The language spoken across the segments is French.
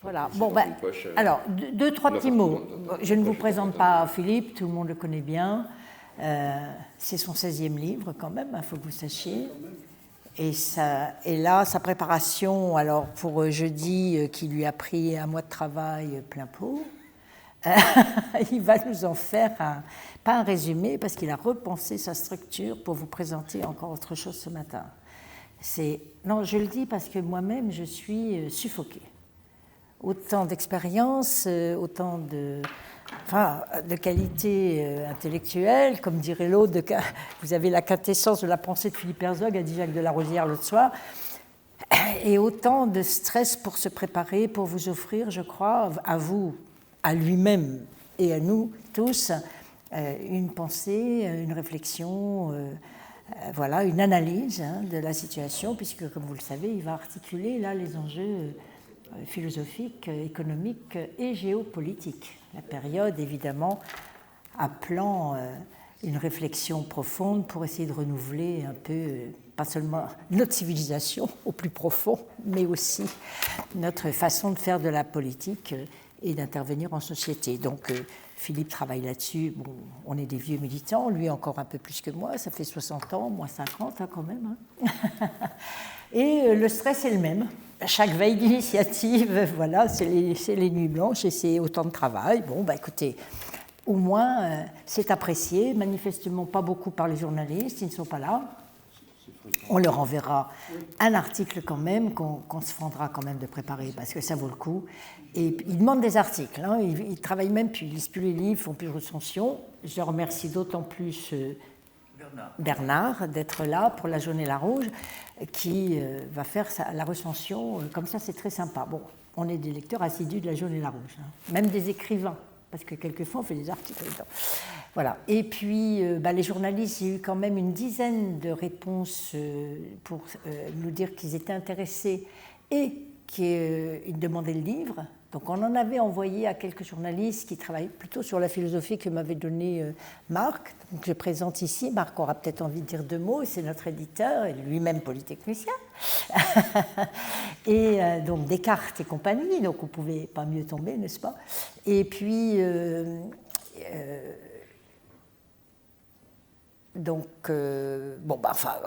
Voilà. Bon, alors, trois petits mots. Je ne vous présente pas Philippe, tout le monde le connaît bien. C'est son 16e livre quand même, il faut que vous sachiez. Et là, sa préparation, alors pour jeudi, qui lui a pris un mois de travail plein pot, il va nous en faire pas un résumé, parce qu'il a repensé sa structure pour vous présenter encore autre chose ce matin. Non, je le dis parce que moi-même, je suis suffoquée. Autant d'expérience, autant de qualité intellectuelle, comme dirait l'autre, vous avez la quintessence de la pensée de Philippe Herzog, a dit Jacques de la Rosière l'autre soir, et autant de stress pour se préparer, pour vous offrir, je crois, à vous, à lui-même et à nous tous, une pensée, une réflexion, voilà, une analyse de la situation, puisque, comme vous le savez, il va articuler là les enjeux philosophiques, économiques et géopolitiques. La période, évidemment, appelant une réflexion profonde pour essayer de renouveler un peu, pas seulement notre civilisation au plus profond, mais aussi notre façon de faire de la politique et d'intervenir en société. Donc, Philippe travaille là-dessus. Bon, on est des vieux militants, lui encore un peu plus que moi, ça fait 60 ans, moi 50 quand même. Et le stress est le même. Chaque veille d'initiative, voilà, c'est les nuits blanches et c'est autant de travail. Bon, bah écoutez, au moins c'est apprécié, manifestement pas beaucoup par les journalistes, ils ne sont pas là. On leur enverra un article quand même, qu'on se fendra quand même de préparer, parce que ça vaut le coup. Et ils demandent des articles, ils ne travaillent même plus, ils ne lisent plus les livres, ils ne font plus de recensions. Je remercie d'autant plus Bernard d'être là pour la Jaune et la Rouge, qui va faire la recension, comme ça c'est très sympa. Bon, on est des lecteurs assidus de la Jaune et la Rouge, même des écrivains, parce que quelquefois on fait des articles dedans. Voilà. Et puis les journalistes, il y a eu quand même une dizaine de réponses pour nous dire qu'ils étaient intéressés et qu'ils demandaient le livre. Donc on en avait envoyé à quelques journalistes qui travaillent plutôt sur la philosophie que m'avait donné Marc. Donc je présente ici, Marc aura peut-être envie de dire 2 mots, c'est notre éditeur, et lui-même polytechnicien. Et donc Descartes et compagnie, donc on ne pouvait pas mieux tomber, n'est-ce pas? Et puis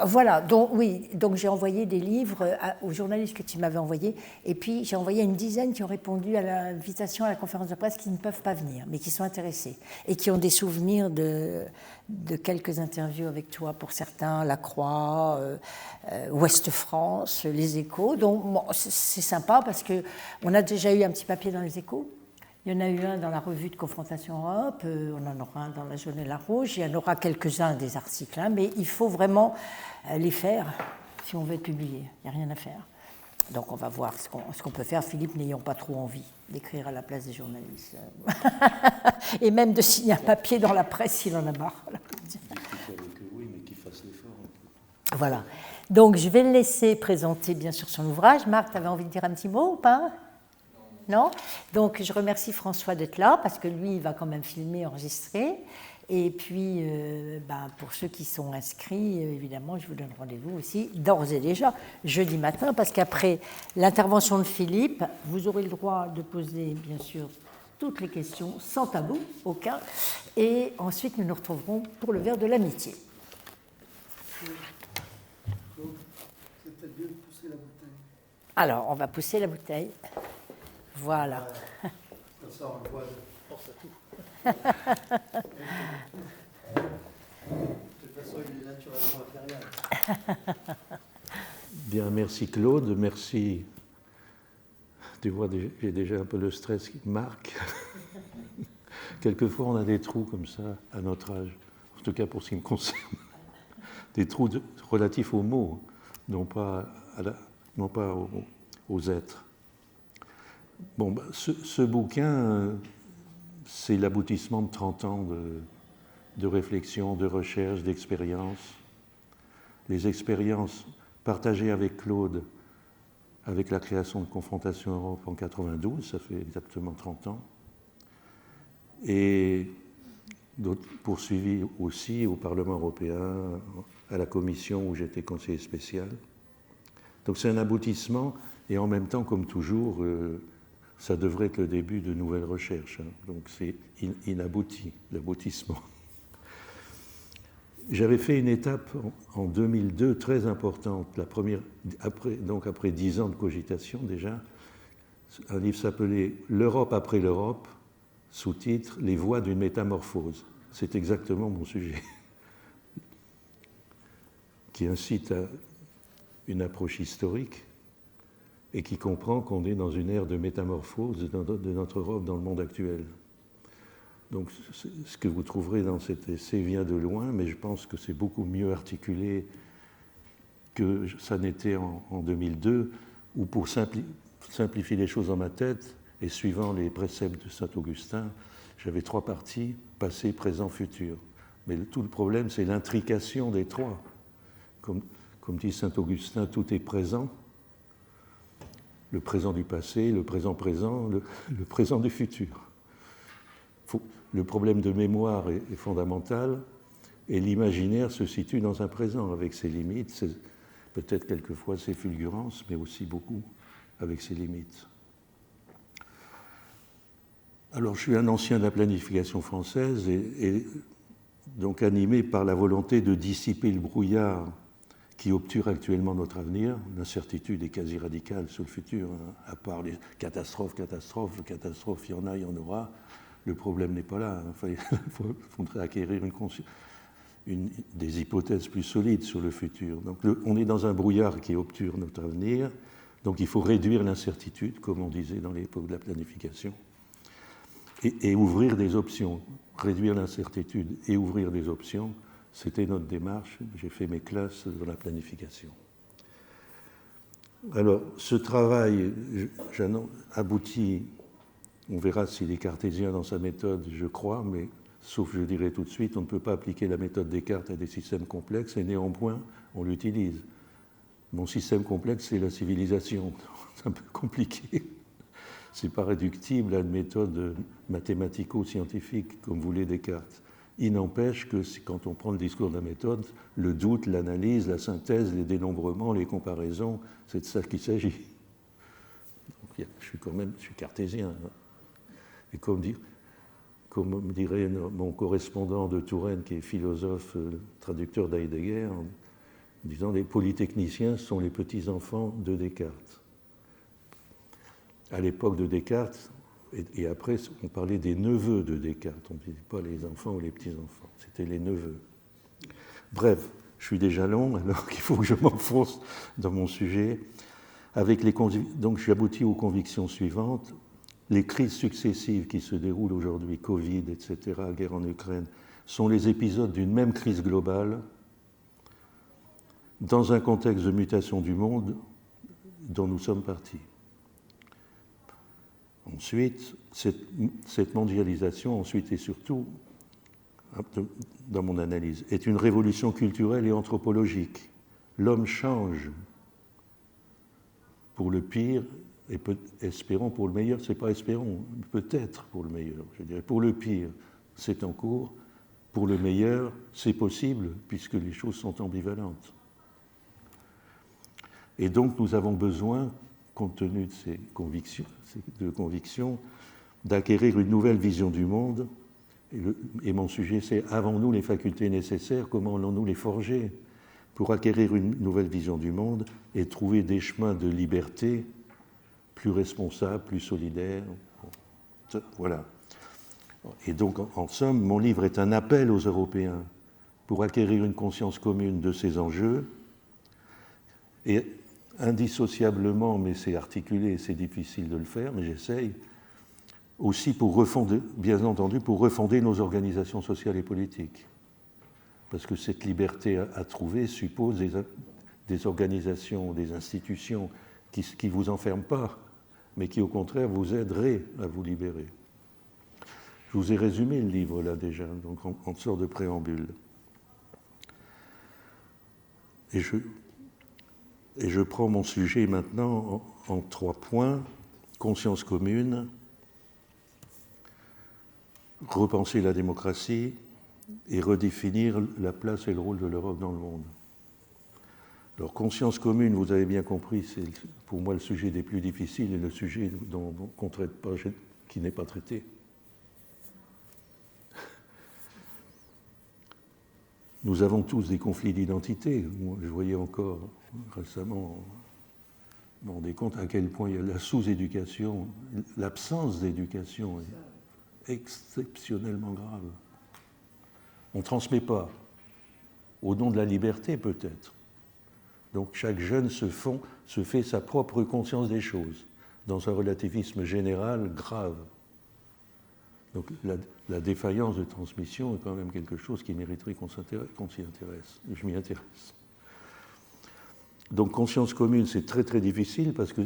voilà. Donc j'ai envoyé des livres aux journalistes que tu m'avais envoyés, et puis j'ai envoyé une dizaine qui ont répondu à l'invitation à la conférence de presse, qui ne peuvent pas venir, mais qui sont intéressés et qui ont des souvenirs de quelques interviews avec toi pour certains, La Croix, Ouest France, Les Échos. Donc c'est sympa parce que on a déjà eu un petit papier dans Les Échos. Il y en a eu un dans la revue de Confrontation Europe, on en aura un dans la Jaune et la Rouge, il y en aura quelques-uns des articles, mais il faut vraiment les faire si on veut être publié, il n'y a rien à faire. Donc on va voir ce qu'on peut faire, Philippe n'ayant pas trop envie d'écrire à la place des journalistes. Et même de signer un papier dans la presse s'il en a marre. Oui, mais qu'il fasse l'effort. Voilà. Donc je vais le laisser présenter bien sûr son ouvrage. Marc, tu avais envie de dire un petit mot ou pas ? Non ? Donc je remercie François d'être là, parce que lui, il va quand même filmer, enregistrer. Et puis, pour ceux qui sont inscrits, évidemment, je vous donne rendez-vous aussi, d'ores et déjà, jeudi matin, parce qu'après l'intervention de Philippe, vous aurez le droit de poser, bien sûr, toutes les questions, sans tabou, aucun. Et ensuite, nous nous retrouverons pour le verre de l'amitié. Alors, on va pousser la bouteille. Voilà. Comme ça, on voit force à tout. De toute façon, il est naturellement impérial. Bien, merci Claude, merci. Tu vois, j'ai déjà un peu le stress qui marque. Quelquefois, on a des trous comme ça à notre âge, en tout cas pour ce qui me concerne. Des trous relatifs aux mots, non pas aux êtres. Bon, ce bouquin, c'est l'aboutissement de 30 ans de réflexion, de recherche, d'expérience. Les expériences partagées avec Claude, avec la création de Confrontation Europe en 92, ça fait exactement 30 ans, et poursuivies aussi au Parlement européen, à la Commission où j'étais conseiller spécial. Donc c'est un aboutissement, et en même temps, comme toujours, ça devrait être le début de nouvelles recherches. Donc c'est inabouti, l'aboutissement. J'avais fait une étape en 2002 très importante, la première, après 10 ans de cogitation déjà. Un livre s'appelait « L'Europe après l'Europe », sous-titre « Les voies d'une métamorphose ». C'est exactement mon sujet, qui incite à une approche historique et qui comprend qu'on est dans une ère de métamorphose de notre Europe dans le monde actuel. Donc ce que vous trouverez dans cet essai vient de loin, mais je pense que c'est beaucoup mieux articulé que ça n'était en 2002, où pour simplifier les choses dans ma tête, et suivant les préceptes de Saint-Augustin, j'avais 3 parties, passé, présent, futur. Mais tout le problème, c'est l'intrication des 3. Comme dit Saint-Augustin, tout est présent. Le présent du passé, le présent présent, le présent du futur. Le problème de mémoire est fondamental et l'imaginaire se situe dans un présent avec ses limites, peut-être quelquefois ses fulgurances, mais aussi beaucoup avec ses limites. Alors, je suis un ancien de la planification française et donc animé par la volonté de dissiper le brouillard qui obture actuellement notre avenir. L'incertitude est quasi radicale sur le futur, hein, à part les catastrophes, il y en a, il y en aura. Le problème n'est pas là. Il faudrait acquérir des hypothèses plus solides sur le futur. Donc, on est dans un brouillard qui obture notre avenir. Donc, il faut réduire l'incertitude, comme on disait dans l'époque de la planification, et ouvrir des options. Réduire l'incertitude et ouvrir des options, c'était notre démarche. J'ai fait mes classes dans la planification. Alors, ce travail aboutit. On verra s'il est cartésien dans sa méthode, je crois, mais sauf, je dirais tout de suite, on ne peut pas appliquer la méthode Descartes à des systèmes complexes, et néanmoins, on l'utilise. Mon système complexe, c'est la civilisation. C'est un peu compliqué. C'est pas réductible à une méthode mathématico-scientifique, comme voulait Descartes. Il n'empêche que quand on prend le discours de la méthode, le doute, l'analyse, la synthèse, les dénombrements, les comparaisons, c'est de ça qu'il s'agit. Donc, je suis cartésien. Et comme dirait mon correspondant de Touraine, qui est philosophe, traducteur d'Heidegger, en disant les polytechniciens sont les petits-enfants de Descartes. À l'époque de Descartes, et après, on parlait des neveux de Descartes. On ne disait pas les enfants ou les petits-enfants, c'était les neveux. Bref, je suis déjà long, alors qu'il faut que je m'enfonce dans mon sujet. Donc, j'aboutis aux convictions suivantes. Les crises successives qui se déroulent aujourd'hui, Covid, etc., guerre en Ukraine, sont les épisodes d'une même crise globale dans un contexte de mutation du monde dont nous sommes partis. Ensuite, cette mondialisation, ensuite et surtout, dans mon analyse, est une révolution culturelle et anthropologique. L'homme change pour le pire et espérons pour le meilleur. C'est pas espérons, peut-être pour le meilleur. Je dirais pour le pire, c'est en cours. Pour le meilleur, c'est possible puisque les choses sont ambivalentes. Et donc, nous avons besoin, compte tenu de ces convictions, d'acquérir une nouvelle vision du monde. Et mon sujet, c'est avons-nous les facultés nécessaires? Comment allons-nous les forger pour acquérir une nouvelle vision du monde et trouver des chemins de liberté plus responsables, plus solidaires? Voilà. Et donc, en somme, mon livre est un appel aux Européens pour acquérir une conscience commune de ces enjeux et indissociablement, mais c'est articulé, c'est difficile de le faire, mais j'essaye, aussi pour refonder, bien entendu, pour refonder nos organisations sociales et politiques. Parce que cette liberté à trouver suppose des organisations, des institutions qui ne vous enferment pas, mais qui au contraire vous aideraient à vous libérer. Je vous ai résumé le livre là déjà, donc en sorte de préambule. Et je prends mon sujet maintenant en 3 points. Conscience commune, repenser la démocratie et redéfinir la place et le rôle de l'Europe dans le monde. Alors, conscience commune, vous avez bien compris, c'est pour moi le sujet des plus difficiles et le sujet qu'on ne traite pas, qui n'est pas traité. Nous avons tous des conflits d'identité. Moi, je voyais encore récemment, je me rendais compte à quel point il y a la sous-éducation, l'absence d'éducation est exceptionnellement grave. On ne transmet pas, au nom de la liberté peut-être. Donc chaque jeune se fait sa propre conscience des choses, dans un relativisme général grave. Donc la défaillance de transmission est quand même quelque chose qui mériterait qu'on s'y intéresse. Je m'y intéresse. Donc conscience commune, c'est très très difficile parce que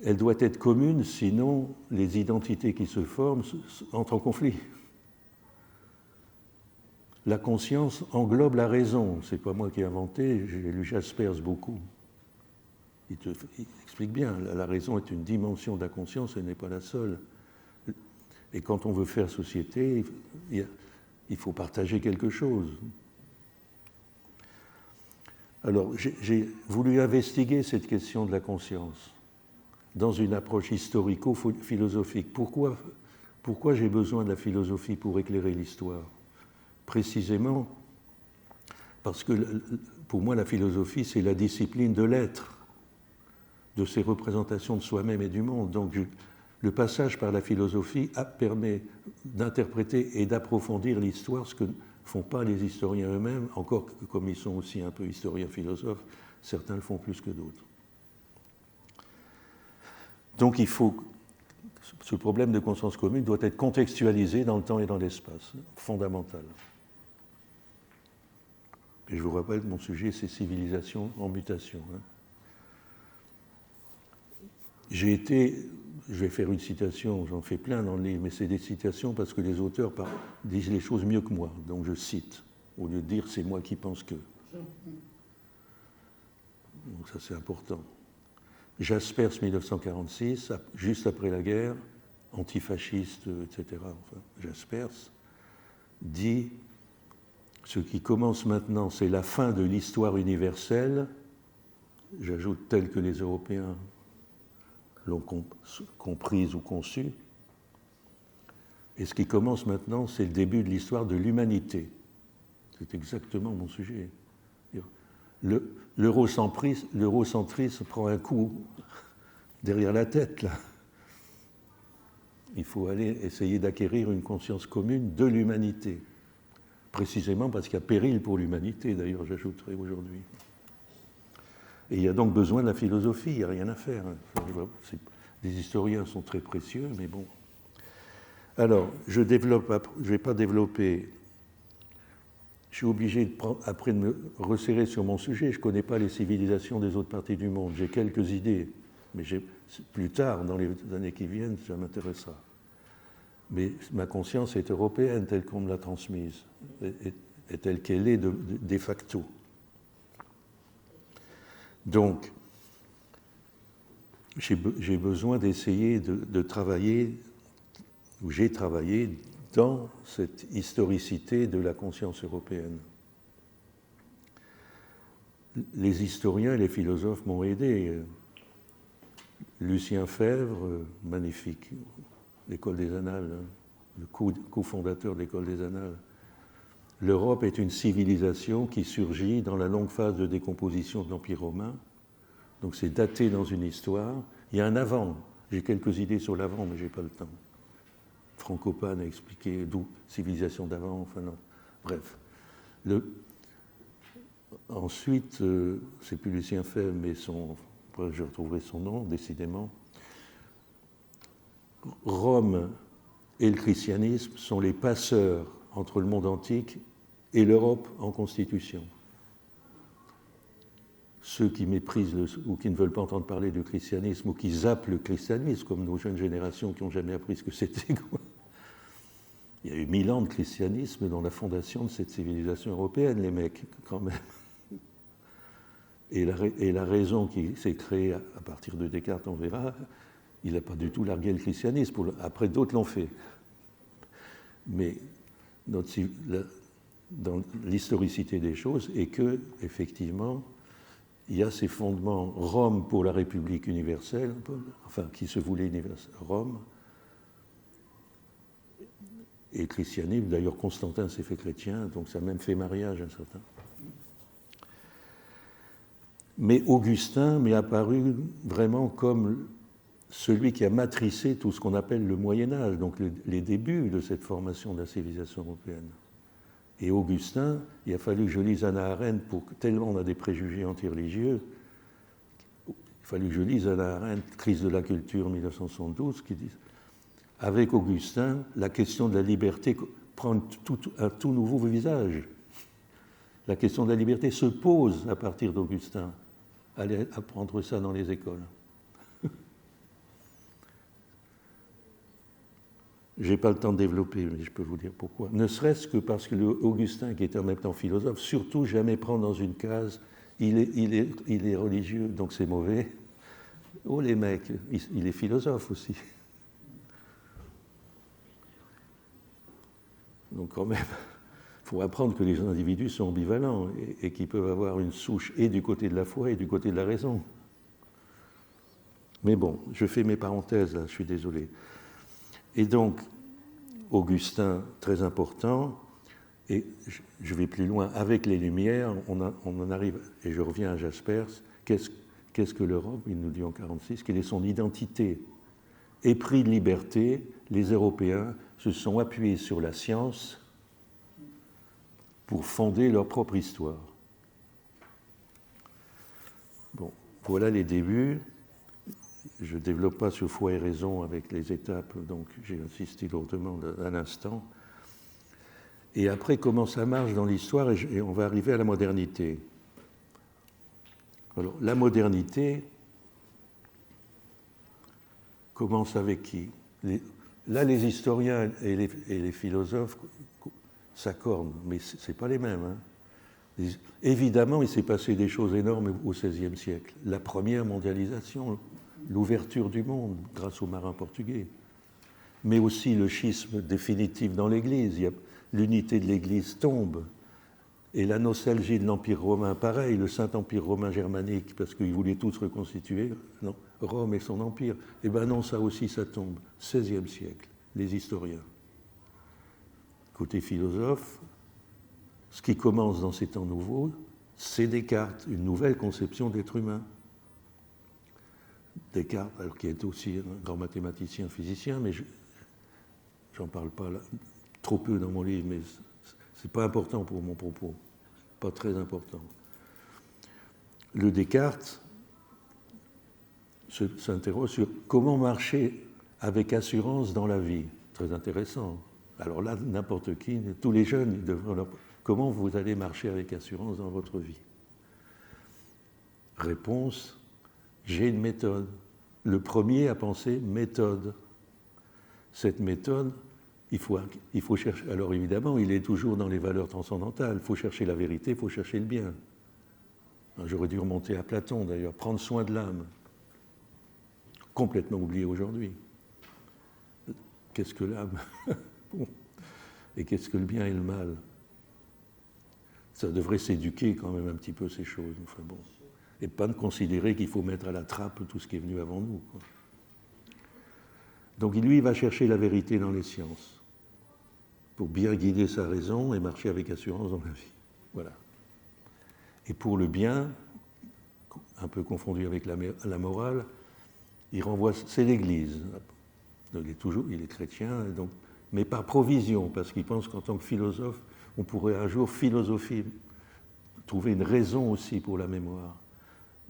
elle doit être commune, sinon les identités qui se forment entrent en conflit. La conscience englobe la raison. C'est pas moi qui ai inventé, j'ai lu Jaspers beaucoup. Il explique bien, la raison est une dimension de la conscience, elle n'est pas la seule. Et quand on veut faire société, il faut partager quelque chose. Alors, j'ai voulu investiguer cette question de la conscience dans une approche historico-philosophique. Pourquoi j'ai besoin de la philosophie pour éclairer l'histoire ? Précisément parce que pour moi, la philosophie, c'est la discipline de l'être, de ses représentations de soi-même et du monde. Donc, le passage par la philosophie permet d'interpréter et d'approfondir l'histoire, ce que ne font pas les historiens eux-mêmes, encore que comme ils sont aussi un peu historiens-philosophes, certains le font plus que d'autres. Donc ce problème de conscience commune doit être contextualisé dans le temps et dans l'espace, fondamental. Et je vous rappelle que mon sujet, c'est civilisation en mutation. Je vais faire une citation, j'en fais plein dans le livre, mais c'est des citations parce que les auteurs disent les choses mieux que moi. Donc je cite, au lieu de dire c'est moi qui pense que. Donc ça c'est important. Jaspers, 1946, juste après la guerre, antifasciste, etc. Enfin, Jaspers dit « Ce qui commence maintenant, c'est la fin de l'histoire universelle », j'ajoute telle que les Européens l'ont comprise ou conçue, et ce qui commence maintenant, c'est le début de l'histoire de l'humanité. C'est exactement mon sujet. L'eurocentrisme prend un coup derrière la tête, là. Il faut aller essayer d'acquérir une conscience commune de l'humanité, précisément parce qu'il y a péril pour l'humanité, d'ailleurs, j'ajouterai aujourd'hui. Et il y a donc besoin de la philosophie, il n'y a rien à faire. Les historiens sont très précieux, mais bon. Alors, je ne vais pas développer. Je suis obligé, après de me resserrer sur mon sujet. Je ne connais pas les civilisations des autres parties du monde. J'ai quelques idées, mais plus tard, dans les années qui viennent, ça m'intéressera. Mais ma conscience est européenne, telle qu'on me l'a transmise, et telle qu'elle est de facto. Donc, j'ai besoin d'essayer de travailler, ou j'ai travaillé dans cette historicité de la conscience européenne. Les historiens et les philosophes m'ont aidé. Lucien Febvre, magnifique, l'École des Annales, le cofondateur de l'École des Annales. L'Europe est une civilisation qui surgit dans la longue phase de décomposition de l'Empire romain. Donc c'est daté dans une histoire. Il y a un avant. J'ai quelques idées sur l'avant, mais je n'ai pas le temps. Franco Pan a expliqué d'où civilisation d'avant, enfin non. Bref. Ensuite, c'est plus Lucien Febvre, mais je retrouverai son nom, décidément. Rome et le christianisme sont les passeurs entre le monde antique et l'Europe en constitution. Ceux qui méprisent ou qui ne veulent pas entendre parler du christianisme ou qui zappent le christianisme, comme nos jeunes générations qui n'ont jamais appris ce que c'était. Il y a eu 1000 ans de christianisme dans la fondation de cette civilisation européenne, les mecs, quand même. Et la raison qui s'est créée à partir de Descartes, on verra, il n'a pas du tout largué le christianisme. Après, d'autres l'ont fait. Mais dans l'historicité des choses est que, effectivement, il y a ces fondements Rome pour la République universelle, enfin qui se voulait universelle, Rome, et christianisme. D'ailleurs, Constantin s'est fait chrétien, donc ça a même fait mariage un certain. Mais Augustin m'est apparu vraiment comme celui qui a matricé tout ce qu'on appelle le Moyen-Âge, donc les débuts de cette formation de la civilisation européenne. Et Augustin, il a fallu que je lise Hannah Arendt, tellement on a des préjugés antireligieux, il a fallu que je lise Hannah Arendt, Crise de la culture 1972, qui dit avec Augustin, la question de la liberté prend un tout nouveau visage. La question de la liberté se pose à partir d'Augustin. Allez apprendre ça dans les écoles. Je n'ai pas le temps de développer, mais je peux vous dire pourquoi. Ne serait-ce que parce que Augustin, qui était en même temps philosophe, surtout jamais prend dans une case, il est religieux, donc c'est mauvais. Oh les mecs, il est philosophe aussi. Donc quand même, il faut apprendre que les individus sont ambivalents et qu'ils peuvent avoir une souche et du côté de la foi et du côté de la raison. Mais bon, je fais mes parenthèses là, je suis désolé. Et donc, Augustin, très important, et je vais plus loin, avec les Lumières, on en arrive, et je reviens à Jaspers, qu'est-ce que l'Europe? Il nous dit en 1946, quelle est son identité? Épris de liberté, les Européens se sont appuyés sur la science pour fonder leur propre histoire. Bon, voilà les débuts. Je ne développe pas sur foi et raison avec les étapes, donc j'ai insisté lourdement à l'instant. Et après, comment ça marche dans l'histoire, et on va arriver à la modernité. Alors, la modernité commence avec qui? Là, les historiens et les philosophes s'accordent, mais ce n'est pas les mêmes. Hein. Évidemment, il s'est passé des choses énormes au XVIe siècle. La première mondialisation, l'ouverture du monde grâce aux marins portugais, mais aussi le schisme définitif dans l'Église. L'unité de l'Église tombe, et la nostalgie de l'Empire romain, pareil, le Saint-Empire romain germanique, parce qu'ils voulaient tous reconstituer, non, Rome et son empire. Eh bien non, ça aussi, ça tombe. XVIe siècle, les historiens. Côté philosophe, ce qui commence dans ces temps nouveaux, c'est Descartes, une nouvelle conception d'être humain. Descartes, alors qui est aussi un grand mathématicien, physicien, mais j'en parle pas là, trop peu dans mon livre, mais c'est pas important pour mon propos, pas très important. Le Descartes s'interroge sur comment marcher avec assurance dans la vie. Très intéressant. Alors là, n'importe qui, tous les jeunes, ils devraient leur... Comment vous allez marcher avec assurance dans votre vie? Réponse, j'ai une méthode. Le premier a pensé méthode. Cette méthode, il faut chercher. Alors évidemment, il est toujours dans les valeurs transcendantales. Il faut chercher la vérité, il faut chercher le bien. J'aurais dû remonter à Platon d'ailleurs, prendre soin de l'âme. Complètement oublié aujourd'hui. Qu'est-ce que l'âme? Bon. Et qu'est-ce que le bien et le mal? Ça devrait s'éduquer quand même un petit peu ces choses. Enfin bon. Et pas de considérer qu'il faut mettre à la trappe tout ce qui est venu avant nous, quoi. Donc lui, il va chercher la vérité dans les sciences pour bien guider sa raison et marcher avec assurance dans la vie. Voilà. Et pour le bien, un peu confondu avec la morale, il renvoie, c'est l'Église. Donc il est chrétien, donc, mais par provision, parce qu'il pense qu'en tant que philosophe, on pourrait un jour philosopher, trouver une raison aussi pour la mémoire.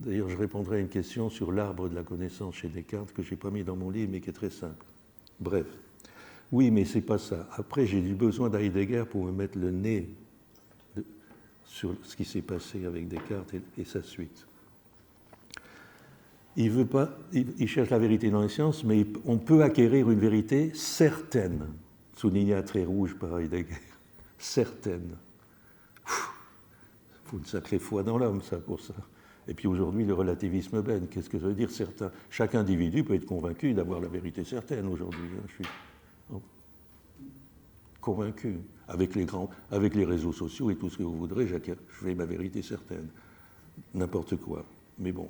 D'ailleurs, je répondrai à une question sur l'arbre de la connaissance chez Descartes que je n'ai pas mis dans mon livre, mais qui est très simple. Bref. Oui, mais ce n'est pas ça. Après, j'ai eu besoin d'Heidegger pour me mettre le nez sur ce qui s'est passé avec Descartes et sa suite. Il cherche la vérité dans les sciences, mais on peut acquérir une vérité certaine, soulignée à trait rouge par Heidegger. Certaine. Il faut une sacrée foi dans l'homme, ça, pour ça. Et puis aujourd'hui, le relativisme bête, qu'est-ce que ça veut dire certain? Chaque individu peut être convaincu d'avoir la vérité certaine aujourd'hui. Je suis convaincu. Avec les réseaux sociaux et tout ce que vous voudrez, je fais ma vérité certaine. n'importe quoi. Mais bon,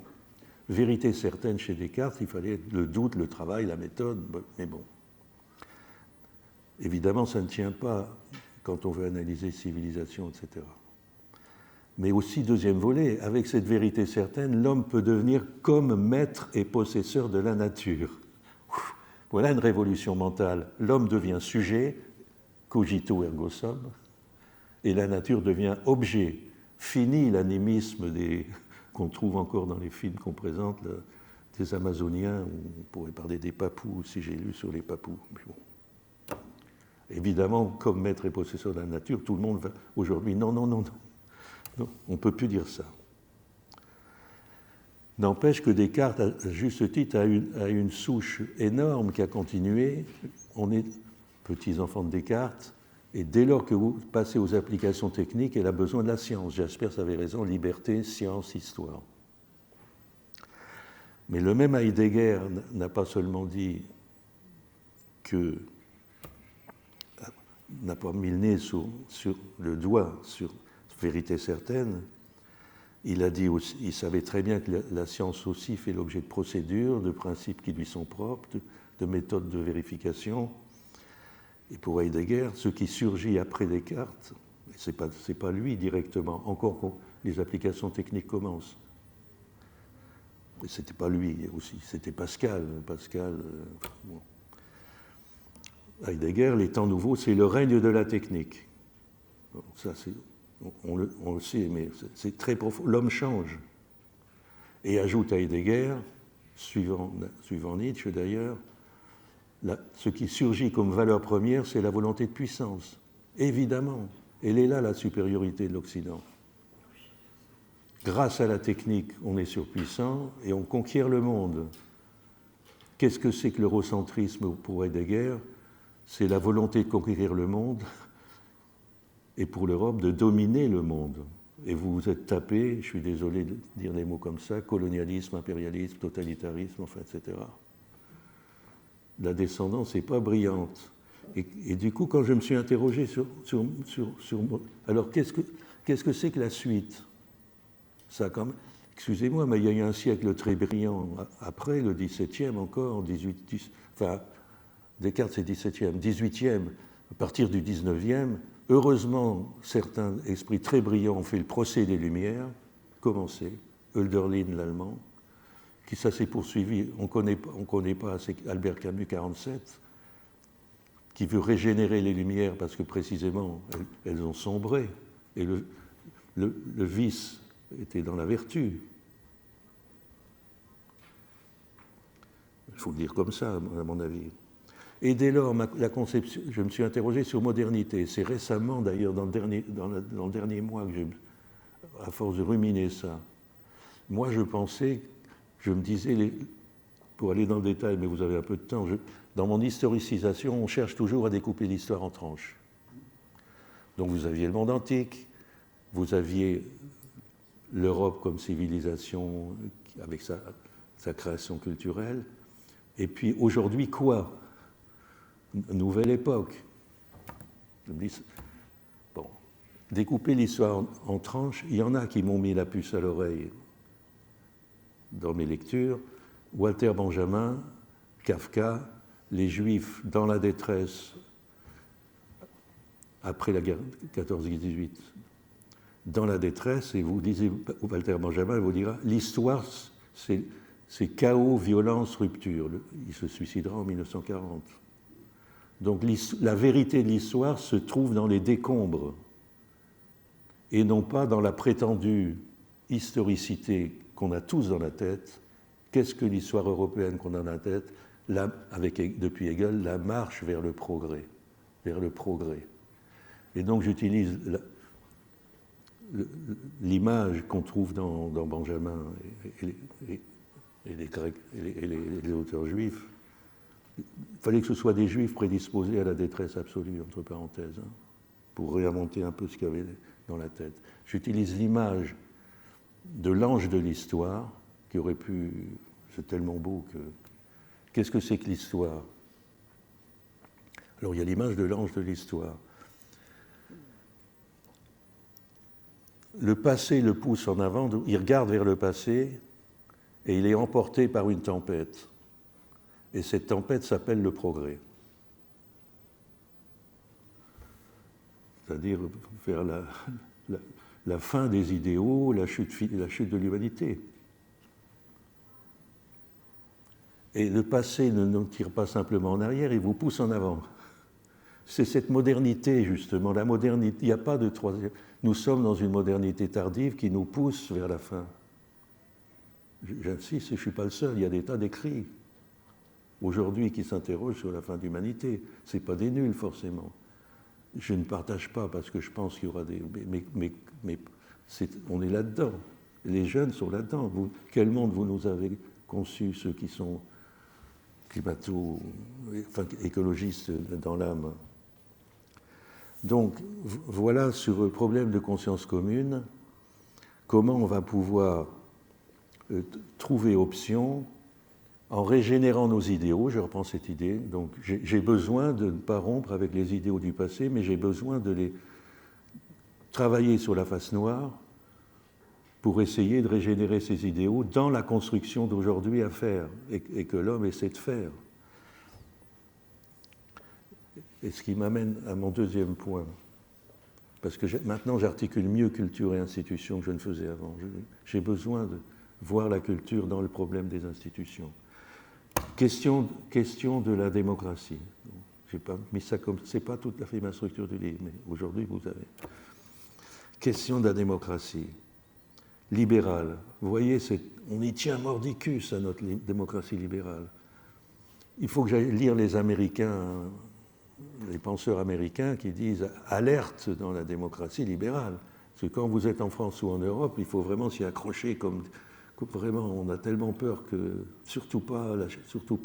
vérité certaine chez Descartes, il fallait le doute, le travail, la méthode, mais bon. Évidemment, ça ne tient pas quand on veut analyser civilisation, etc. Mais aussi, deuxième volet, avec cette vérité certaine, l'homme peut devenir comme maître et possesseur de la nature. Voilà une révolution mentale. L'homme devient sujet, cogito ergo sum, et la nature devient objet. Fini l'animisme qu'on trouve encore dans les films qu'on présente, des Amazoniens, où on pourrait parler des Papous, si j'ai lu sur les Papous. Mais bon. Évidemment, comme maître et possesseur de la nature, tout le monde va aujourd'hui, non, on ne peut plus dire ça. N'empêche que Descartes, à juste titre, a une souche énorme qui a continué. On est petits-enfants de Descartes, et dès lors que vous passez aux applications techniques, elle a besoin de la science. Jaspers avait raison, liberté, science, histoire. Mais le même Heidegger n'a pas seulement dit que n'a pas mis le nez sur le doigt, sur vérité certaine. Il a dit aussi, il savait très bien que la science aussi fait l'objet de procédures, de principes qui lui sont propres, de méthodes de vérification. Et pour Heidegger, ce qui surgit après Descartes, c'est pas lui directement, encore quand les applications techniques commencent. C'était pas lui aussi, c'était Pascal. Bon. Heidegger, les temps nouveaux, c'est le règne de la technique. Bon, ça, on le sait, mais c'est très profond. L'homme change. Et ajoute Heidegger, suivant Nietzsche d'ailleurs, ce qui surgit comme valeur première, c'est la volonté de puissance. Évidemment, elle est là, la supériorité de l'Occident. Grâce à la technique, on est surpuissant et on conquiert le monde. Qu'est-ce que c'est que l'eurocentrisme pour Heidegger? C'est la volonté de conquérir le monde et pour l'Europe de dominer le monde. Et vous vous êtes tapé, je suis désolé de dire des mots comme ça, colonialisme, impérialisme, totalitarisme, enfin, etc. La descendance n'est pas brillante. Et du coup, quand je me suis interrogé sur alors, qu'est-ce que c'est que la suite? Ça, quand même, excusez-moi, mais il y a eu un siècle très brillant après, le XVIIe encore, enfin, Descartes c'est XVIIe, XVIIIe, à partir du XIXe, heureusement, certains esprits très brillants ont fait le procès des Lumières, commencé, Hölderlin, l'allemand, qui ça s'est poursuivi, on connaît pas Albert Camus 47, qui veut régénérer les Lumières parce que précisément elles ont sombré, et le vice était dans la vertu. Il faut le dire comme ça, à mon avis. Et dès lors, la conception, je me suis interrogé sur modernité. C'est récemment, d'ailleurs, dans le dernier mois, que à force de ruminer ça, moi, je me disais, pour aller dans le détail, mais vous avez un peu de temps, dans mon historicisation, on cherche toujours à découper l'histoire en tranches. Donc vous aviez le monde antique, vous aviez l'Europe comme civilisation avec sa création culturelle, et puis aujourd'hui, quoi? Nouvelle époque. Bon, découper l'histoire en tranches, il y en a qui m'ont mis la puce à l'oreille dans mes lectures. Walter Benjamin, Kafka, les Juifs dans la détresse après la guerre 14-18, dans la détresse, et vous lisez Walter Benjamin, il vous dira, l'histoire, c'est chaos, violence, rupture. Il se suicidera en 1940. Donc la vérité de l'histoire se trouve dans les décombres et non pas dans la prétendue historicité qu'on a tous dans la tête. Qu'est-ce que l'histoire européenne qu'on a dans la tête? Depuis Hegel, la marche vers le progrès. Et donc j'utilise l'image qu'on trouve dans Benjamin et les Grecs et les auteurs juifs. Il fallait que ce soit des juifs prédisposés à la détresse absolue, entre parenthèses, pour réinventer un peu ce qu'il y avait dans la tête. J'utilise l'image de l'ange de l'histoire, qui aurait pu... C'est tellement beau que... Qu'est-ce que c'est que l'histoire? Alors il y a l'image de l'ange de l'histoire. le passé le pousse en avant, il regarde vers le passé et il est emporté par une tempête. Et cette tempête s'appelle le progrès. C'est-à-dire vers la fin des idéaux, la chute de l'humanité. Et le passé ne nous tire pas simplement en arrière, il vous pousse en avant. C'est cette modernité, justement, la modernité. Il n'y a pas de troisième. Nous sommes dans une modernité tardive qui nous pousse vers la fin. J'insiste, je ne suis pas le seul, il y a des tas d'écrits aujourd'hui qui s'interrogent sur la fin de l'humanité. Ce n'est pas des nuls, forcément. Je ne partage pas parce que je pense qu'il y aura des... Mais on est là-dedans. Les jeunes sont là-dedans. Quel monde vous nous avez conçu, ceux qui sont écologistes dans l'âme? Donc, voilà sur le problème de conscience commune, comment on va pouvoir trouver option en régénérant nos idéaux. Je reprends cette idée. Donc, j'ai besoin de ne pas rompre avec les idéaux du passé, mais j'ai besoin de les travailler sur la face noire pour essayer de régénérer ces idéaux dans la construction d'aujourd'hui à faire et que l'homme essaie de faire. Et ce qui m'amène à mon deuxième point, parce que maintenant j'articule mieux culture et institutions que je ne faisais avant. J'ai besoin de voir la culture dans le problème des institutions. Question de la démocratie. J'ai pas mis ça comme... C'est pas tout à fait ma structure du livre, mais aujourd'hui vous avez. Question de la démocratie. Libérale. Vous voyez, on y tient mordicus à notre démocratie libérale. Il faut que j'aille lire les Américains, les penseurs américains qui disent « alerte dans la démocratie libérale ». Parce que quand vous êtes en France ou en Europe, il faut vraiment s'y accrocher comme vraiment, on a tellement peur que surtout pas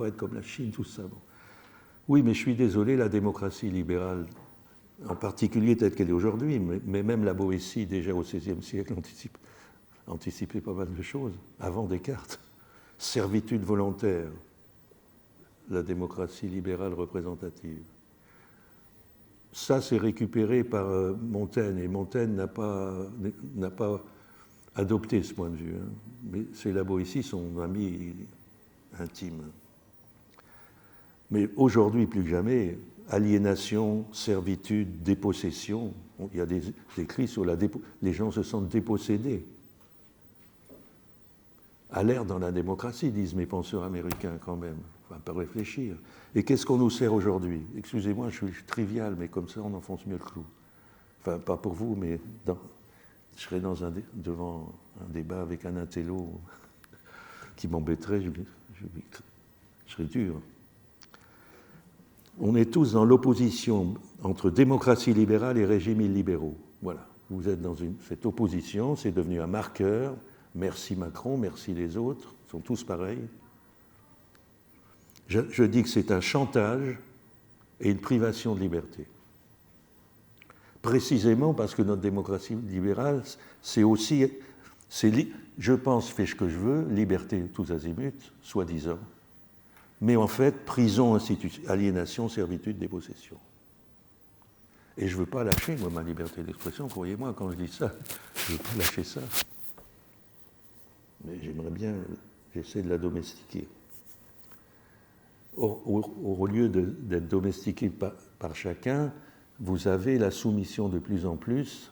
être comme la Chine, tout ça. Bon. Oui, mais je suis désolé, la démocratie libérale, en particulier telle qu'elle est aujourd'hui, mais même la Boétie, déjà au XVIe siècle, anticipait pas mal de choses, avant Descartes. Servitude volontaire, la démocratie libérale représentative. Ça, c'est récupéré par Montaigne, et Montaigne n'a pas adopté ce point de vue. Hein. Mais c'est la Boétie, son ami intime. Mais aujourd'hui, plus que jamais, aliénation, servitude, dépossession, il y a des écrits sur les gens se sentent dépossédés. Alerte dans la démocratie, disent mes penseurs américains quand même. Il ne faut pas réfléchir. Et qu'est-ce qu'on nous sert aujourd'hui? Excusez-moi, je suis trivial, mais comme ça, on enfonce mieux le clou. Enfin, pas pour vous, mais je serais devant un débat avec un intello qui m'embêterait, je serais dur. On est tous dans l'opposition entre démocratie libérale et régimes illibéraux. Voilà, vous êtes dans cette opposition, c'est devenu un marqueur. Merci Macron, merci les autres, ils sont tous pareils. Je dis que c'est un chantage et une privation de liberté. Précisément parce que notre démocratie libérale, c'est aussi, je pense, fais ce que je veux, liberté tous azimuts, soi-disant, mais en fait, prison, aliénation, servitude, dépossession. Et je ne veux pas lâcher, moi, ma liberté d'expression, croyez-moi, quand je dis ça, je ne veux pas lâcher ça. Mais j'aimerais bien, j'essaie de la domestiquer. Au lieu d'être domestiqué par chacun, vous avez la soumission de plus en plus,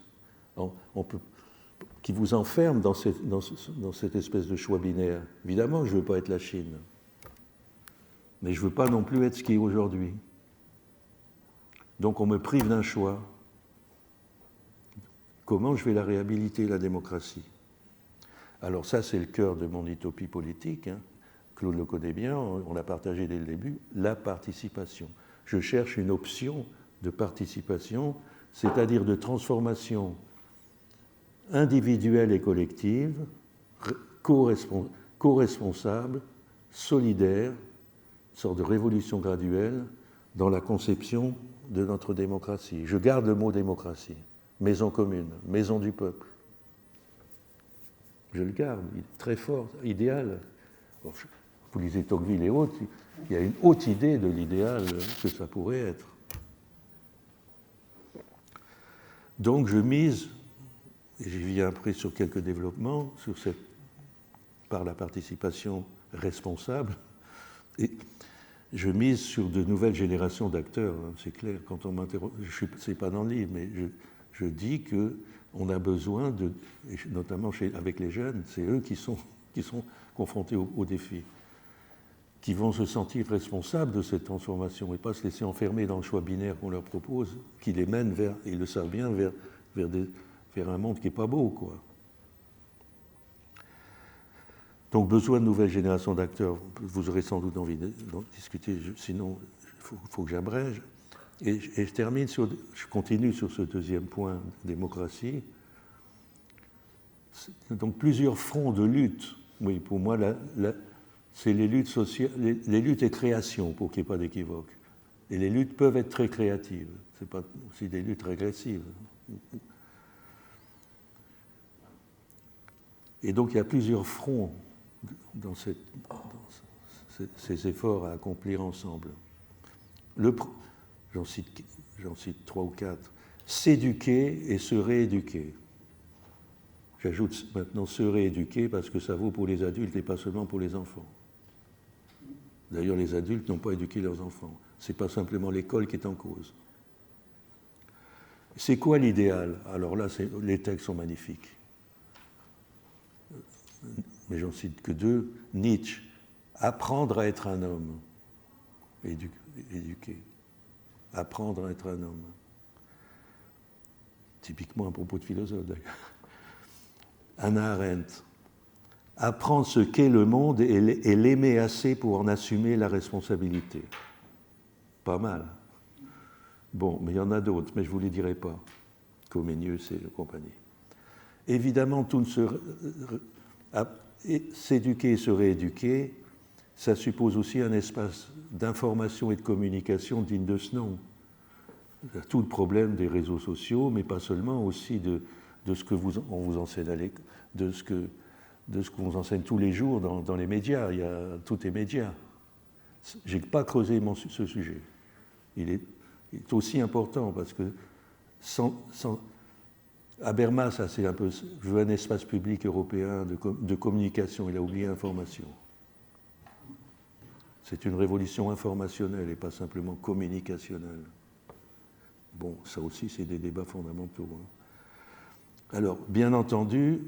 qui vous enferme dans cette espèce de choix binaire. Évidemment que je ne veux pas être la Chine, mais je ne veux pas non plus être ce qui est aujourd'hui. Donc on me prive d'un choix. Comment je vais la réhabiliter, la démocratie? Alors ça, c'est le cœur de mon utopie politique. Hein. Claude le connaît bien, on l'a partagé dès le début, la participation. Je cherche une option de participation, c'est-à-dire de transformation individuelle et collective, co-responsable, solidaire, une sorte de révolution graduelle dans la conception de notre démocratie. Je garde le mot démocratie, maison commune, maison du peuple. Je le garde, il est très fort, idéal. Vous lisez Tocqueville et autres, il y a une haute idée de l'idéal que ça pourrait être. Donc je mise et j'y viens après sur quelques développements, par la participation responsable, et je mise sur de nouvelles générations d'acteurs, hein, c'est clair. Quand on m'interroge, c'est pas dans le livre, mais je dis qu'on a besoin de, notamment avec les jeunes, c'est eux qui sont confrontés aux défis, qui vont se sentir responsables de cette transformation et pas se laisser enfermer dans le choix binaire qu'on leur propose, qui les mène vers, ils le savent bien, vers un monde qui n'est pas beau, quoi. Donc, besoin de nouvelles générations d'acteurs. Vous aurez sans doute envie d'en discuter, sinon, il faut que j'abrège. Et je continue sur ce deuxième point, démocratie. Donc, plusieurs fronts de lutte. Oui, pour moi, c'est les luttes sociales, les luttes et créations, pour qu'il n'y ait pas d'équivoque. Et les luttes peuvent être très créatives. Ce n'est pas aussi des luttes régressives. Et donc, il y a plusieurs fronts dans ces efforts à accomplir ensemble. J'en cite 3 ou 4. S'éduquer et se rééduquer. J'ajoute maintenant se rééduquer parce que ça vaut pour les adultes et pas seulement pour les enfants. D'ailleurs, les adultes n'ont pas éduqué leurs enfants. Ce n'est pas simplement l'école qui est en cause. C'est quoi l'idéal? Alors là, les textes sont magnifiques. Mais j'en cite que 2. Nietzsche, apprendre à être un homme. Éduquer. Apprendre à être un homme. Typiquement un propos de philosophe, d'ailleurs. Hannah Arendt, apprendre ce qu'est le monde et l'aimer assez pour en assumer la responsabilité. Pas mal. Bon, mais il y en a d'autres, mais je ne vous les dirai pas. Comenius et compagnie. Évidemment, tout ne se... S'éduquer et se rééduquer, ça suppose aussi un espace d'information et de communication digne de ce nom. Tout le problème des réseaux sociaux, mais pas seulement, aussi de ce que on vous enseigne de ce qu'on vous enseigne tous les jours dans les médias. Il y a tous les médias. Je n'ai pas creusé ce sujet. Il est aussi important parce que Habermas, c'est un peu, je veux un espace public européen de communication, il a oublié information. C'est une révolution informationnelle et pas simplement communicationnelle. Bon, ça aussi, c'est des débats fondamentaux. Hein. Alors, bien entendu,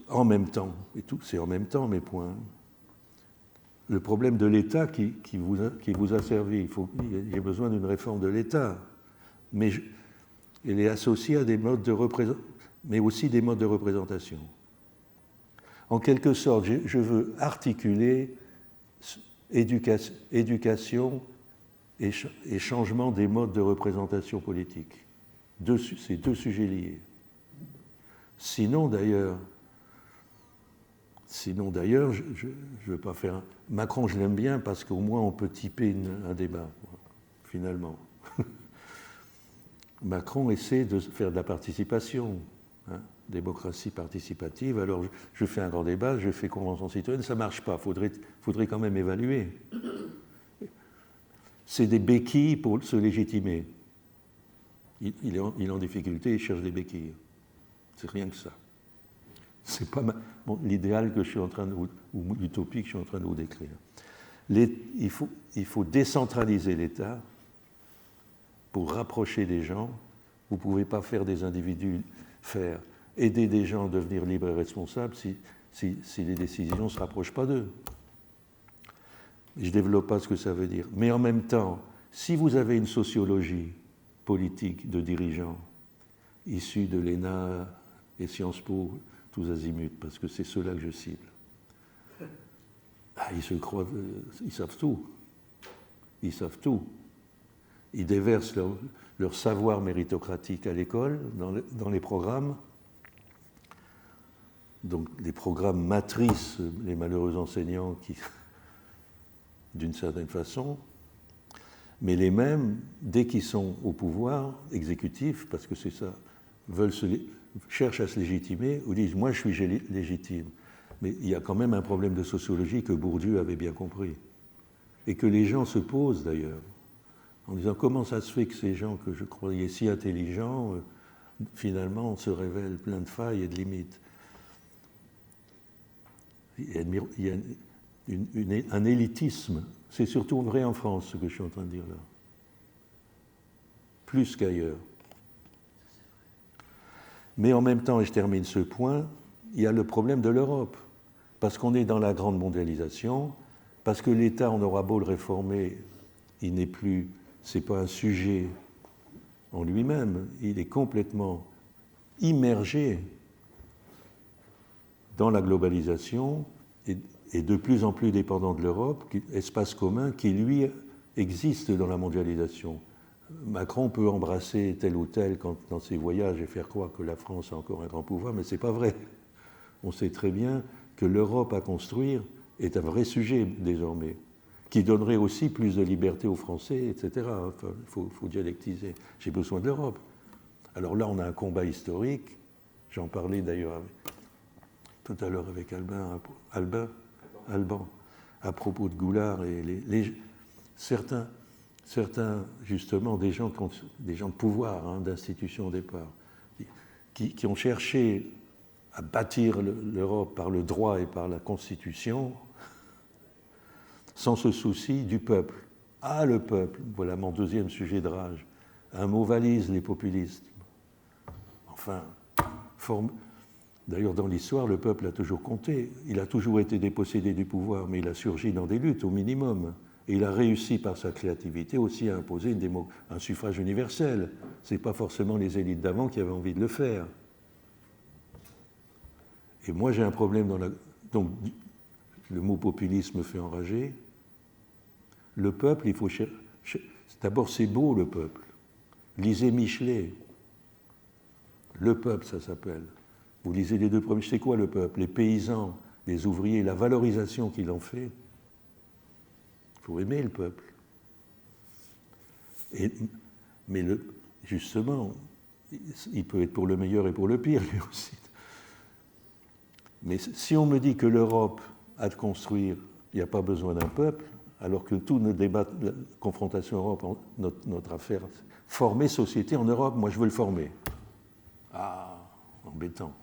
en même temps, et tout, c'est en même temps mes points, le problème de l'État qui vous a servi, il y a besoin d'une réforme de l'État, mais elle est associée à des modes de représentation, mais aussi des modes de représentation. En quelque sorte, je veux articuler éducation et changement des modes de représentation politique. C'est 2 sujets liés. Sinon, d'ailleurs, je ne veux pas faire... Macron, je l'aime bien parce qu'au moins on peut typer un débat, finalement. Macron essaie de faire de la participation, hein, démocratie participative. Alors, je fais un grand débat, je fais convention citoyenne, ça ne marche pas, faudrait quand même évaluer. C'est des béquilles pour se légitimer. Il est en difficulté, il cherche des béquilles. C'est rien que ça. C'est pas l'idéal que je suis en train ou l'utopie que je suis en train de vous décrire. Il faut décentraliser l'État pour rapprocher des gens. Vous ne pouvez pas faire des individus aider des gens à devenir libres et responsables si les décisions ne se rapprochent pas d'eux. Je ne développe pas ce que ça veut dire. Mais en même temps, si vous avez une sociologie politique de dirigeants issus de l'ENA et Sciences Po, tous azimuts, parce que c'est ceux-là que je cible, ils se croient, ils savent tout. Ils savent tout. Ils déversent leur savoir méritocratique à l'école, dans les programmes. Donc les programmes matrices les malheureux enseignants qui, d'une certaine façon, mais les mêmes, dès qu'ils sont au pouvoir exécutif, parce que c'est ça, cherchent à se légitimer, ou disent « moi je suis légitime ». Mais il y a quand même un problème de sociologie que Bourdieu avait bien compris, et que les gens se posent d'ailleurs, en disant « comment ça se fait que ces gens que je croyais si intelligents finalement, se révèle plein de failles et de limites. Il y a un élitisme. C'est surtout vrai en France, ce que je suis en train de dire là. Plus qu'ailleurs. Mais en même temps, et je termine ce point, il y a le problème de l'Europe. Parce qu'on est dans la grande mondialisation, parce que l'État, on aura beau le réformer, il n'est plus, c'est pas un sujet en lui-même, il est complètement immergé dans la globalisation et de plus en plus dépendant de l'Europe, espace commun qui, lui, existe dans la mondialisation. Macron peut embrasser tel ou tel dans ses voyages et faire croire que la France a encore un grand pouvoir, mais ce n'est pas vrai. On sait très bien que l'Europe à construire est un vrai sujet désormais, qui donnerait aussi plus de liberté aux Français, etc. Enfin, il faut dialectiser. J'ai besoin de l'Europe. Alors là, on a un combat historique. J'en parlais d'ailleurs tout à l'heure avec Alban, à propos de Goulard et certains, justement, des gens de pouvoir, hein, d'institutions au départ, qui ont cherché à bâtir l'Europe par le droit et par la Constitution, sans ce souci du peuple. Ah, le peuple, voilà mon deuxième sujet de rage. Un mot valise les populistes. Enfin, d'ailleurs, dans l'histoire, le peuple a toujours compté. Il a toujours été dépossédé du pouvoir, mais il a surgi dans des luttes, au minimum. Et il a réussi, par sa créativité, aussi à imposer un suffrage universel. Ce n'est pas forcément les élites d'avant qui avaient envie de le faire. Et moi, j'ai un problème dans la... Donc, le mot populisme me fait enrager. Le peuple, il faut chercher... D'abord, c'est beau, le peuple. Lisez Michelet. Le peuple, ça s'appelle. Vous lisez les deux premiers. C'est quoi le peuple? Les paysans, les ouvriers, la valorisation qu'il en fait. Il faut aimer le peuple. Mais justement, il peut être pour le meilleur et pour le pire, lui aussi. Mais si on me dit que l'Europe a de construire, il n'y a pas besoin d'un peuple, alors que tous nos débats, la confrontation Europe, notre affaire, former société en Europe, moi je veux le former. Ah, embêtant.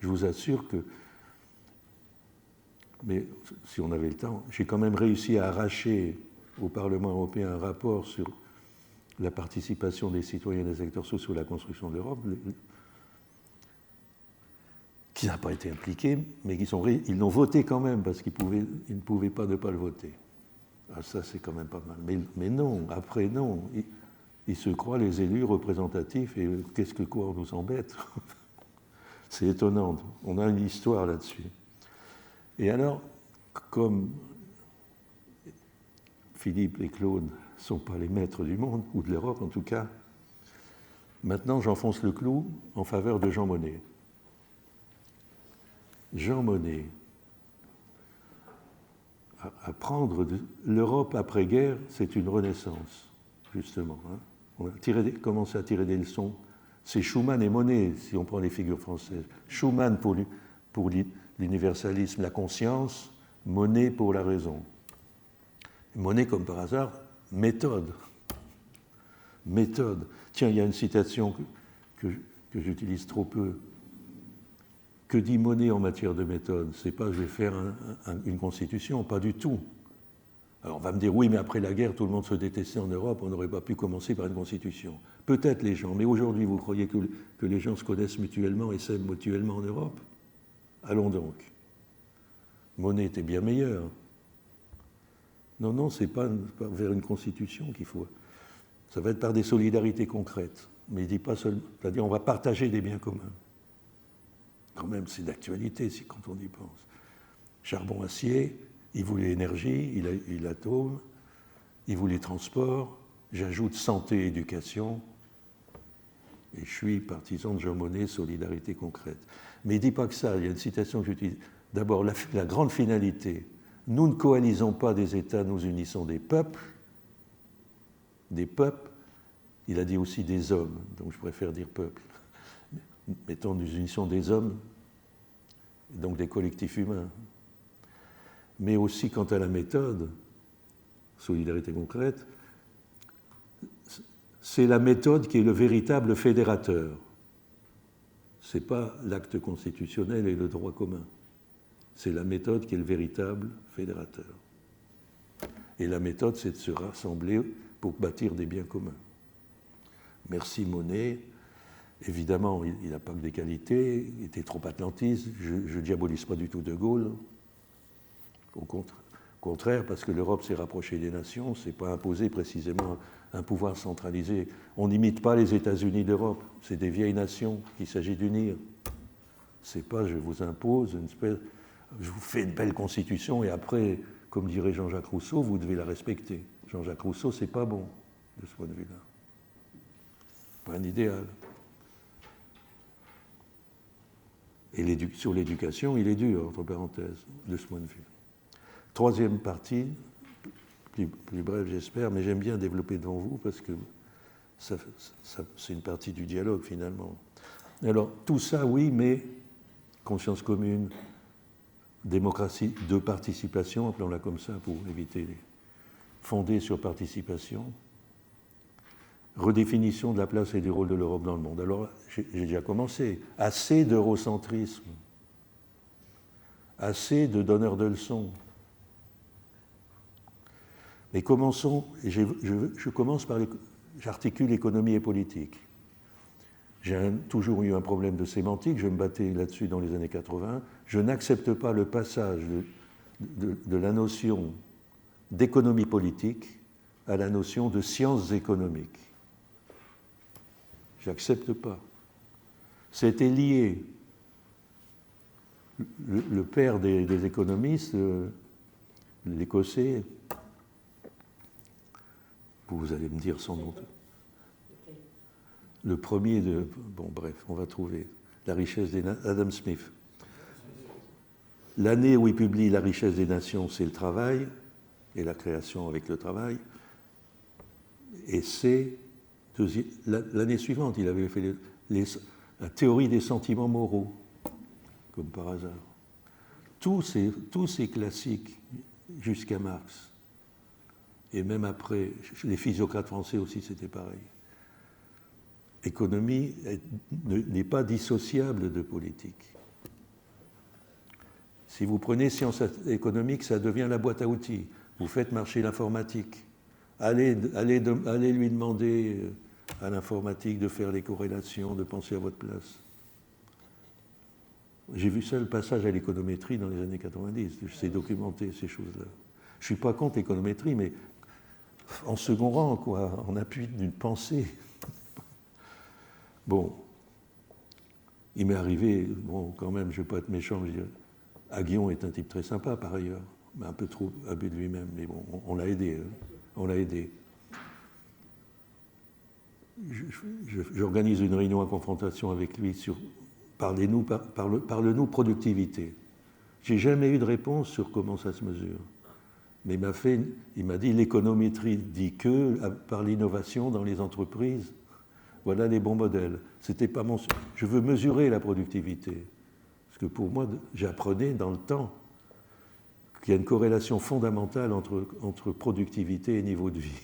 Je vous assure que, mais si on avait le temps, j'ai quand même réussi à arracher au Parlement européen un rapport sur la participation des citoyens et des acteurs sociaux à la construction de l'Europe, qui n'a pas été impliqué, mais ils l'ont voté quand même, parce qu'ils ne pouvaient pas ne pas le voter. Ah, ça, c'est quand même pas mal. Mais non, après, non. Ils se croient les élus représentatifs, et qu'est-ce que quoi, on nous embête. C'est étonnant. On a une histoire là-dessus. Et alors, comme Philippe et Claude ne sont pas les maîtres du monde, ou de l'Europe en tout cas, maintenant j'enfonce le clou en faveur de Jean Monnet. Jean Monnet, à prendre l'Europe après-guerre, c'est une renaissance, justement. Hein. On a commencé à tirer des leçons. C'est Schuman et Monnet, si on prend les figures françaises. Schuman pour l'universalisme, la conscience, Monnet pour la raison. Monnet, comme par hasard, méthode. Méthode. Tiens, il y a une citation que j'utilise trop peu. Que dit Monnet en matière de méthode? C'est pas je vais faire une constitution, pas du tout. Alors on va me dire oui, mais après la guerre, tout le monde se détestait en Europe, on n'aurait pas pu commencer par une constitution. Peut-être les gens, mais aujourd'hui, vous croyez que les gens se connaissent mutuellement et s'aiment mutuellement en Europe? Allons donc. Monnet était bien meilleur. Non, c'est pas vers une constitution qu'il faut. Ça va être par des solidarités concrètes. Mais il dit pas seulement, c'est-à-dire on va partager des biens communs. Quand même, c'est d'actualité quand on y pense. Charbon-acier, il voulait énergie, il atome, il voulait transport, j'ajoute santé et éducation, et je suis partisan de Jean Monnet, solidarité concrète. Mais il ne dit pas que ça, il y a une citation que j'utilise. D'abord, la grande finalité, nous ne coalisons pas des États, nous unissons des peuples, il a dit aussi des hommes, donc je préfère dire peuple. Mettons, nous unissons des hommes, donc des collectifs humains. Mais aussi quant à la méthode, solidarité concrète, c'est la méthode qui est le véritable fédérateur. Ce n'est pas l'acte constitutionnel et le droit commun. C'est la méthode qui est le véritable fédérateur. Et la méthode, c'est de se rassembler pour bâtir des biens communs. Merci Monnet. Évidemment, il n'a pas que des qualités, il était trop atlantiste. Je ne diabolise pas du tout De Gaulle. Au contraire, parce que l'Europe s'est rapprochée des nations, ce n'est pas imposer précisément un pouvoir centralisé. On n'imite pas les États-Unis d'Europe, c'est des vieilles nations qu'il s'agit d'unir. Ce n'est pas je vous impose, je vous fais une belle constitution et après, comme dirait Jean-Jacques Rousseau, vous devez la respecter. Jean-Jacques Rousseau, c'est pas bon de ce point de vue-là. Pas un idéal. Et sur l'éducation, il est dur, entre parenthèses, de ce point de vue. Troisième partie, plus bref j'espère, mais j'aime bien développer devant vous parce que c'est une partie du dialogue finalement. Alors tout ça, oui, mais conscience commune, démocratie de participation, appelons-la comme ça pour éviter fondée sur participation, redéfinition de la place et du rôle de l'Europe dans le monde. Alors j'ai déjà commencé, assez d'eurocentrisme, assez de donneurs de leçons. Mais commençons, et je commence par, j'articule économie et politique. J'ai toujours eu un problème de sémantique, je me battais là-dessus dans les années 80. Je n'accepte pas le passage de la notion d'économie politique à la notion de sciences économiques. J'accepte pas. C'était lié. Le père des économistes, l'Écossais, vous allez me dire son nom. Le premier de... Bon, bref, on va trouver. La richesse des nations, Adam Smith. L'année où il publie La richesse des nations, c'est le travail, et la création avec le travail. Et c'est... L'année suivante, il avait fait la théorie des sentiments moraux, comme par hasard. Tous ces classiques, jusqu'à Marx, et même après, les physiocrates français aussi, c'était pareil. Économie n'est pas dissociable de politique. Si vous prenez sciences économiques, ça devient la boîte à outils. Vous faites marcher l'informatique. Allez lui demander à l'informatique de faire les corrélations, de penser à votre place. J'ai vu ça, le passage à l'économétrie dans les années 90. Je sais documenter ces choses-là. Je ne suis pas contre l'économétrie, mais en second rang, quoi, en appui d'une pensée. Bon, il m'est arrivé, bon, quand même, je ne vais pas être méchant, je veux dire, Aguillon est un type très sympa par ailleurs, mais un peu trop abus de lui-même, mais bon, on l'a aidé, on l'a aidé. J'organise une réunion à confrontation avec lui sur parle-nous productivité. J'ai jamais eu de réponse sur comment ça se mesure. Mais il m'a dit l'économétrie dit que par l'innovation dans les entreprises, voilà les bons modèles. C'était pas mon. Je veux mesurer la productivité. Parce que pour moi, j'apprenais dans le temps qu'il y a une corrélation fondamentale entre productivité et niveau de vie.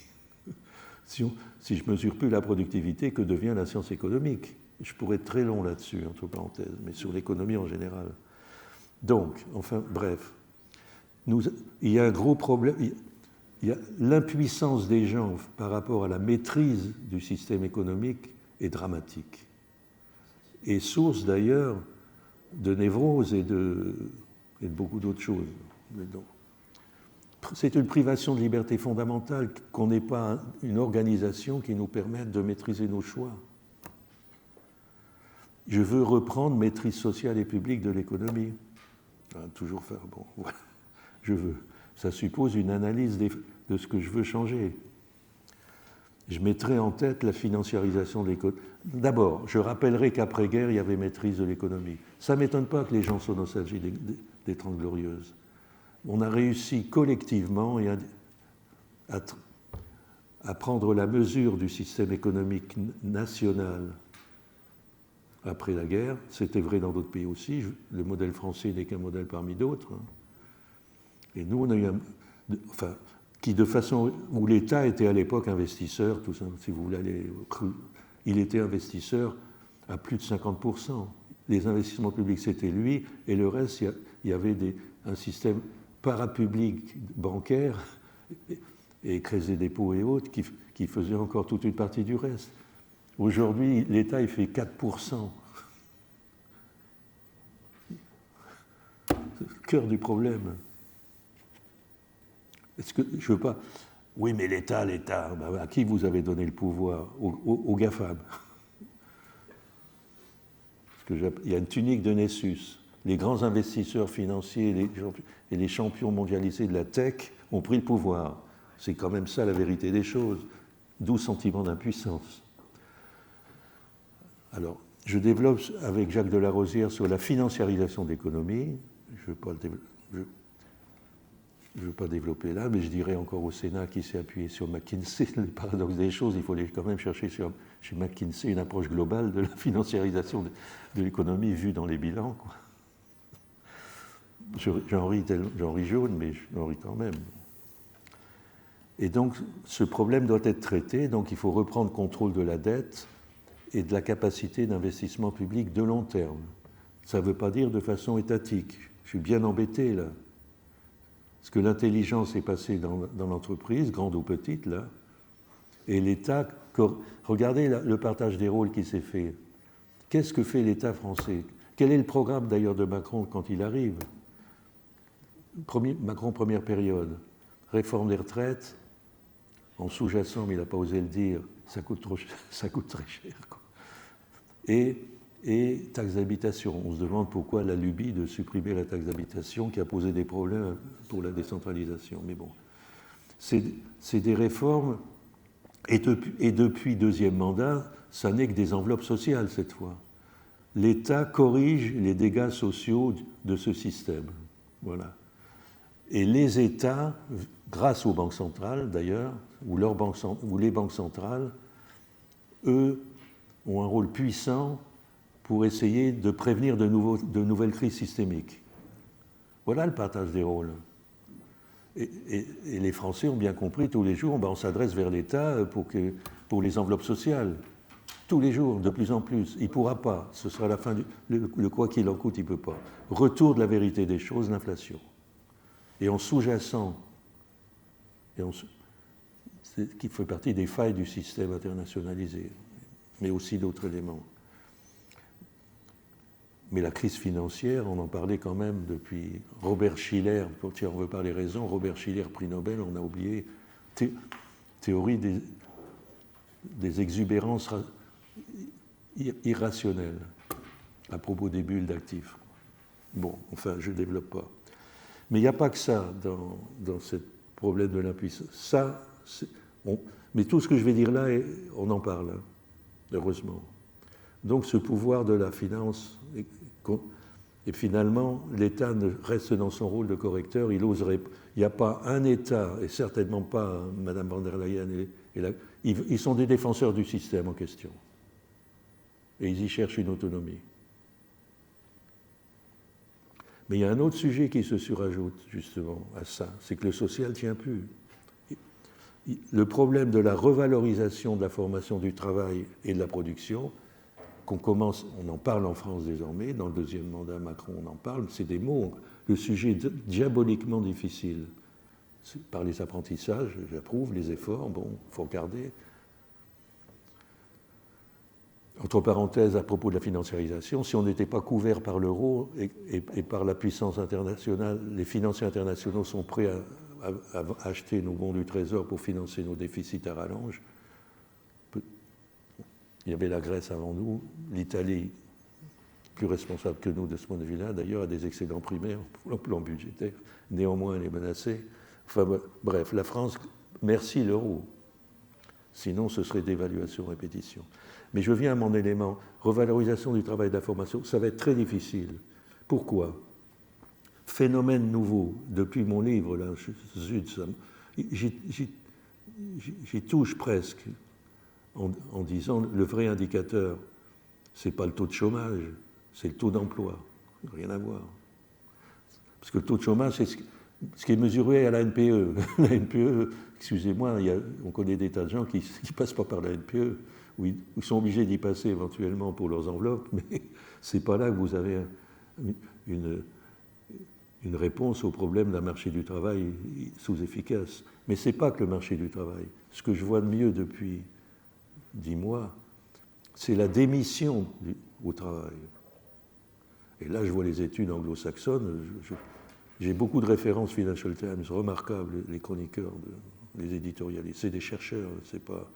Si je ne mesure plus la productivité, que devient la science économique? Je pourrais être très long là-dessus, entre parenthèses, mais sur l'économie en général. Donc, enfin, bref. Il y a un gros problème. Il y a l'impuissance des gens par rapport à la maîtrise du système économique est dramatique. Et source d'ailleurs de névrose et de beaucoup d'autres choses. C'est une privation de liberté fondamentale qu'on n'ait pas une organisation qui nous permette de maîtriser nos choix. Je veux reprendre maîtrise sociale et publique de l'économie. Toujours faire, bon, voilà. Je veux. Ça suppose une analyse de ce que je veux changer. Je mettrai en tête la financiarisation de l'économie. D'abord, je rappellerai qu'après-guerre, il y avait maîtrise de l'économie. Ça ne m'étonne pas que les gens soient nostalgiques des Trente Glorieuses. On a réussi collectivement à prendre la mesure du système économique national après la guerre. C'était vrai dans d'autres pays aussi. Le modèle français n'est qu'un modèle parmi d'autres. Et nous, on a eu de façon où l'État était à l'époque investisseur, tout ça, si vous voulez, il était investisseur à plus de 50%. Les investissements publics, c'était lui, et le reste, il y avait un système parapublic bancaire et Caisse des dépôts et autres qui faisait encore toute une partie du reste. Aujourd'hui, l'État, il fait 4%. C'est le cœur du problème. Est-ce que je veux pas... Oui, mais l'État, ben, à qui vous avez donné le pouvoir? Aux GAFAM. Parce qu'il y a une tunique de Nessus. Les grands investisseurs financiers et les champions mondialisés de la tech ont pris le pouvoir. C'est quand même ça la vérité des choses. D'où sentiment d'impuissance. Alors, je développe avec Jacques Delarosière sur la financiarisation de l'économie. Je ne veux pas développer là, mais je dirais encore au Sénat qui s'est appuyé sur McKinsey, le paradoxe des choses, il faut quand même chercher chez McKinsey une approche globale de la financiarisation de l'économie vue dans les bilans, quoi. J'en ris jaune, mais j'en ris quand même. Et donc, ce problème doit être traité, donc il faut reprendre contrôle de la dette et de la capacité d'investissement public de long terme. Ça ne veut pas dire de façon étatique. Je suis bien embêté, là. Parce que l'intelligence est passée dans l'entreprise, grande ou petite, là, et l'État... Regardez le partage des rôles qui s'est fait. Qu'est-ce que fait l'État français? Quel est le programme, d'ailleurs, de Macron quand il arrive? Macron, première période. Réforme des retraites, en sous-jacent, mais il n'a pas osé le dire, ça coûte très cher, quoi. Et taxe d'habitation. On se demande pourquoi la lubie de supprimer la taxe d'habitation qui a posé des problèmes pour la décentralisation. Mais bon, c'est des réformes, et depuis deuxième mandat, ça n'est que des enveloppes sociales cette fois. L'État corrige les dégâts sociaux de ce système. Voilà. Et les États, grâce aux banques centrales d'ailleurs, ou les banques centrales, eux, ont un rôle puissant pour essayer de prévenir de nouvelles crises systémiques. Voilà le partage des rôles. Et les Français ont bien compris, tous les jours, on s'adresse vers l'État pour les enveloppes sociales. Tous les jours, de plus en plus. Il ne pourra pas. Ce sera la fin le quoi qu'il en coûte, il ne peut pas. Retour de la vérité des choses, l'inflation. Et en sous-jacent, qui fait partie des failles du système internationalisé, mais aussi d'autres éléments. Mais la crise financière, on en parlait quand même depuis Robert Shiller, si on veut parler raison, Robert Shiller, prix Nobel, on a oublié, théorie des exubérances irrationnelles à propos des bulles d'actifs. Bon, enfin, je ne développe pas. Mais il n'y a pas que ça dans ce problème de l'impuissance. Mais tout ce que je vais dire là, on en parle, hein, heureusement. Donc ce pouvoir de la finance, et finalement, l'État reste dans son rôle de correcteur, il n'y a pas un État, et certainement pas Mme von der Leyen, ils sont des défenseurs du système en question. Et ils y cherchent une autonomie. Mais il y a un autre sujet qui se surajoute justement à ça, c'est que le social ne tient plus. Le problème de la revalorisation de la formation du travail et de la production, on en parle en France désormais, dans le deuxième mandat Macron on en parle, c'est des mots, le sujet est diaboliquement difficile. Par les apprentissages, j'approuve les efforts, bon, il faut regarder. Entre parenthèses, à propos de la financiarisation, si on n'était pas couvert par l'euro et par la puissance internationale, les financiers internationaux sont prêts à acheter nos bons du Trésor pour financer nos déficits à rallonge. Il y avait la Grèce avant nous, l'Italie, plus responsable que nous de ce point de vue-là, d'ailleurs, a des excédents primaires pour le plan budgétaire. Néanmoins, elle est menacée. Enfin, bref, la France, merci l'euro. Sinon, ce serait dévaluation, répétition. Mais je viens à mon élément, revalorisation du travail d'information, ça va être très difficile. Pourquoi? Phénomène nouveau, depuis mon livre, là, j'y touche presque, en disant le vrai indicateur, ce n'est pas le taux de chômage, c'est le taux d'emploi. Rien à voir. Parce que le taux de chômage, ce qui est mesuré à la NPE. La NPE, excusez-moi, on connaît des tas de gens qui ne passent pas par la NPE, ou ils sont obligés d'y passer éventuellement pour leurs enveloppes, mais ce n'est pas là que vous avez une réponse au problème d'un marché du travail sous-efficace. Mais ce n'est pas que le marché du travail. Ce que je vois de mieux depuis 10 mois, c'est la démission au travail. Et là, je vois les études anglo-saxonnes. J'ai beaucoup de références Financial Times remarquables, les chroniqueurs, les éditorialistes. C'est des chercheurs, c'est pas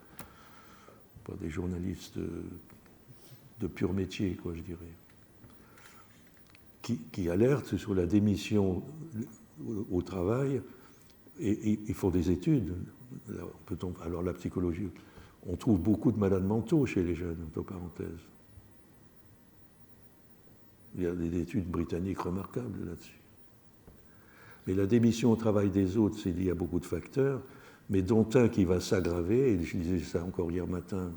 des journalistes de pur métier, quoi, je dirais, qui alertent sur la démission au travail et ils font des études. Alors la psychologie, on trouve beaucoup de malades mentaux chez les jeunes, entre parenthèses. Il y a des études britanniques remarquables là-dessus. Mais la démission au travail des autres, c'est lié à beaucoup de facteurs, mais dont un qui va s'aggraver, et je disais ça encore hier matin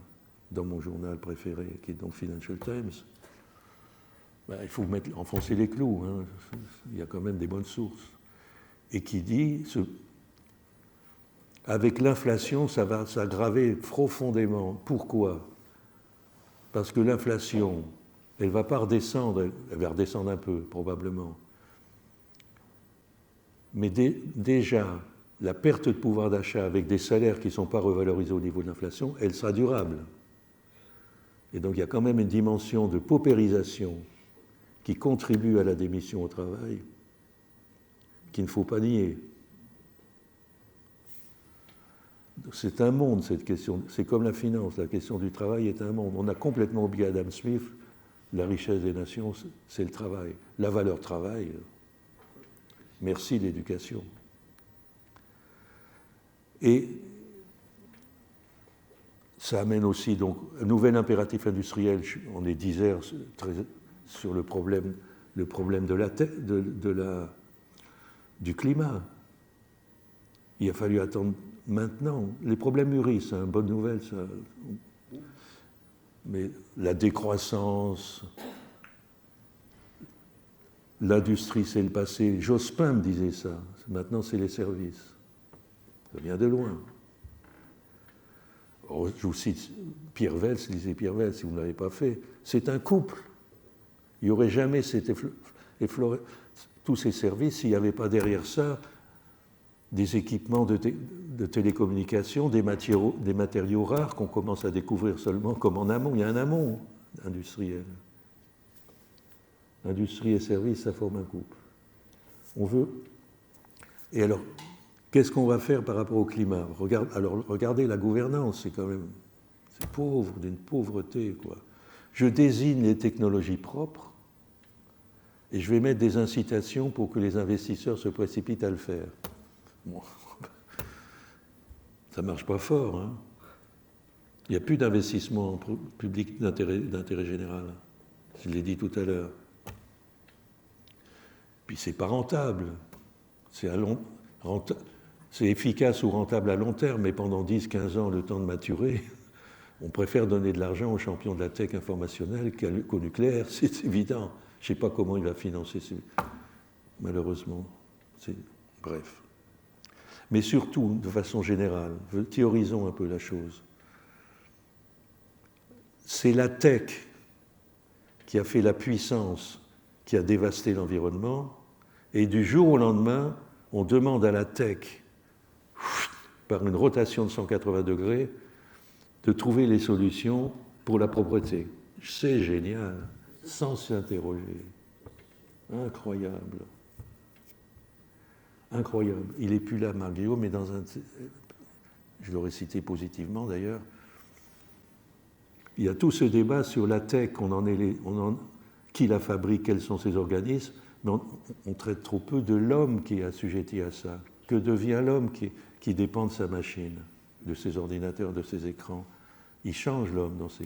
dans mon journal préféré, qui est donc Financial Times, il faut enfoncer les clous, hein. Il y a quand même des bonnes sources. Et qui dit, avec l'inflation, ça va s'aggraver profondément. Pourquoi? Parce que l'inflation, elle ne va pas redescendre, elle va redescendre un peu, probablement. Mais déjà, la perte de pouvoir d'achat avec des salaires qui ne sont pas revalorisés au niveau de l'inflation, elle sera durable. Et donc il y a quand même une dimension de paupérisation qui contribue à la démission au travail, qu'il ne faut pas nier. C'est un monde, cette question. C'est comme la finance, la question du travail est un monde. On a complètement oublié Adam Smith, la richesse des nations, c'est le travail. La valeur travail, merci l'éducation. Et ça amène aussi donc un nouvel impératif industriel. On est 10 heures sur le problème du climat. Il a fallu attendre maintenant. Les problèmes mûrissent, hein, bonne nouvelle, ça. Mais la décroissance, l'industrie, c'est le passé. Jospin me disait ça. Maintenant, c'est les services. Ça vient de loin. Oh, je vous cite Pierre Vels, lisez Pierre Vels si vous ne l'avez pas fait. C'est un couple. Il n'y aurait jamais effleuré tous ces services s'il n'y avait pas derrière ça des équipements de télécommunications, des matériaux rares qu'on commence à découvrir seulement comme en amont. Il y a un amont industriel. Industrie et services, ça forme un couple. On veut. Et alors, qu'est-ce qu'on va faire par rapport au climat? Regardez la gouvernance, c'est quand même pauvre, d'une pauvreté, quoi. Je désigne les technologies propres et je vais mettre des incitations pour que les investisseurs se précipitent à le faire. Bon. Ça ne marche pas fort, hein. Il n'y a plus d'investissement public d'intérêt général. Je l'ai dit tout à l'heure. Puis c'est pas rentable. C'est efficace ou rentable à long terme, mais pendant 10-15 ans, le temps de maturer, on préfère donner de l'argent aux champions de la tech informationnelle qu'au nucléaire, c'est évident. Je ne sais pas comment il va financer, malheureusement. Bref. Mais surtout, de façon générale, théorisons un peu la chose. C'est la tech qui a fait la puissance, qui a dévasté l'environnement, et du jour au lendemain, on demande à la tech, par une rotation de 180 degrés, de trouver les solutions pour la propreté. C'est génial, sans s'interroger. Incroyable. Incroyable. Il n'est plus là, Marc Guillaume, mais je l'aurais cité positivement d'ailleurs, il y a tout ce débat sur la tech, qui la fabrique, quels sont ses organismes, mais on traite trop peu de l'homme qui est assujetti à ça. Que devient l'homme qui dépend de sa machine, de ses ordinateurs, de ses écrans? Il change l'homme dans ses...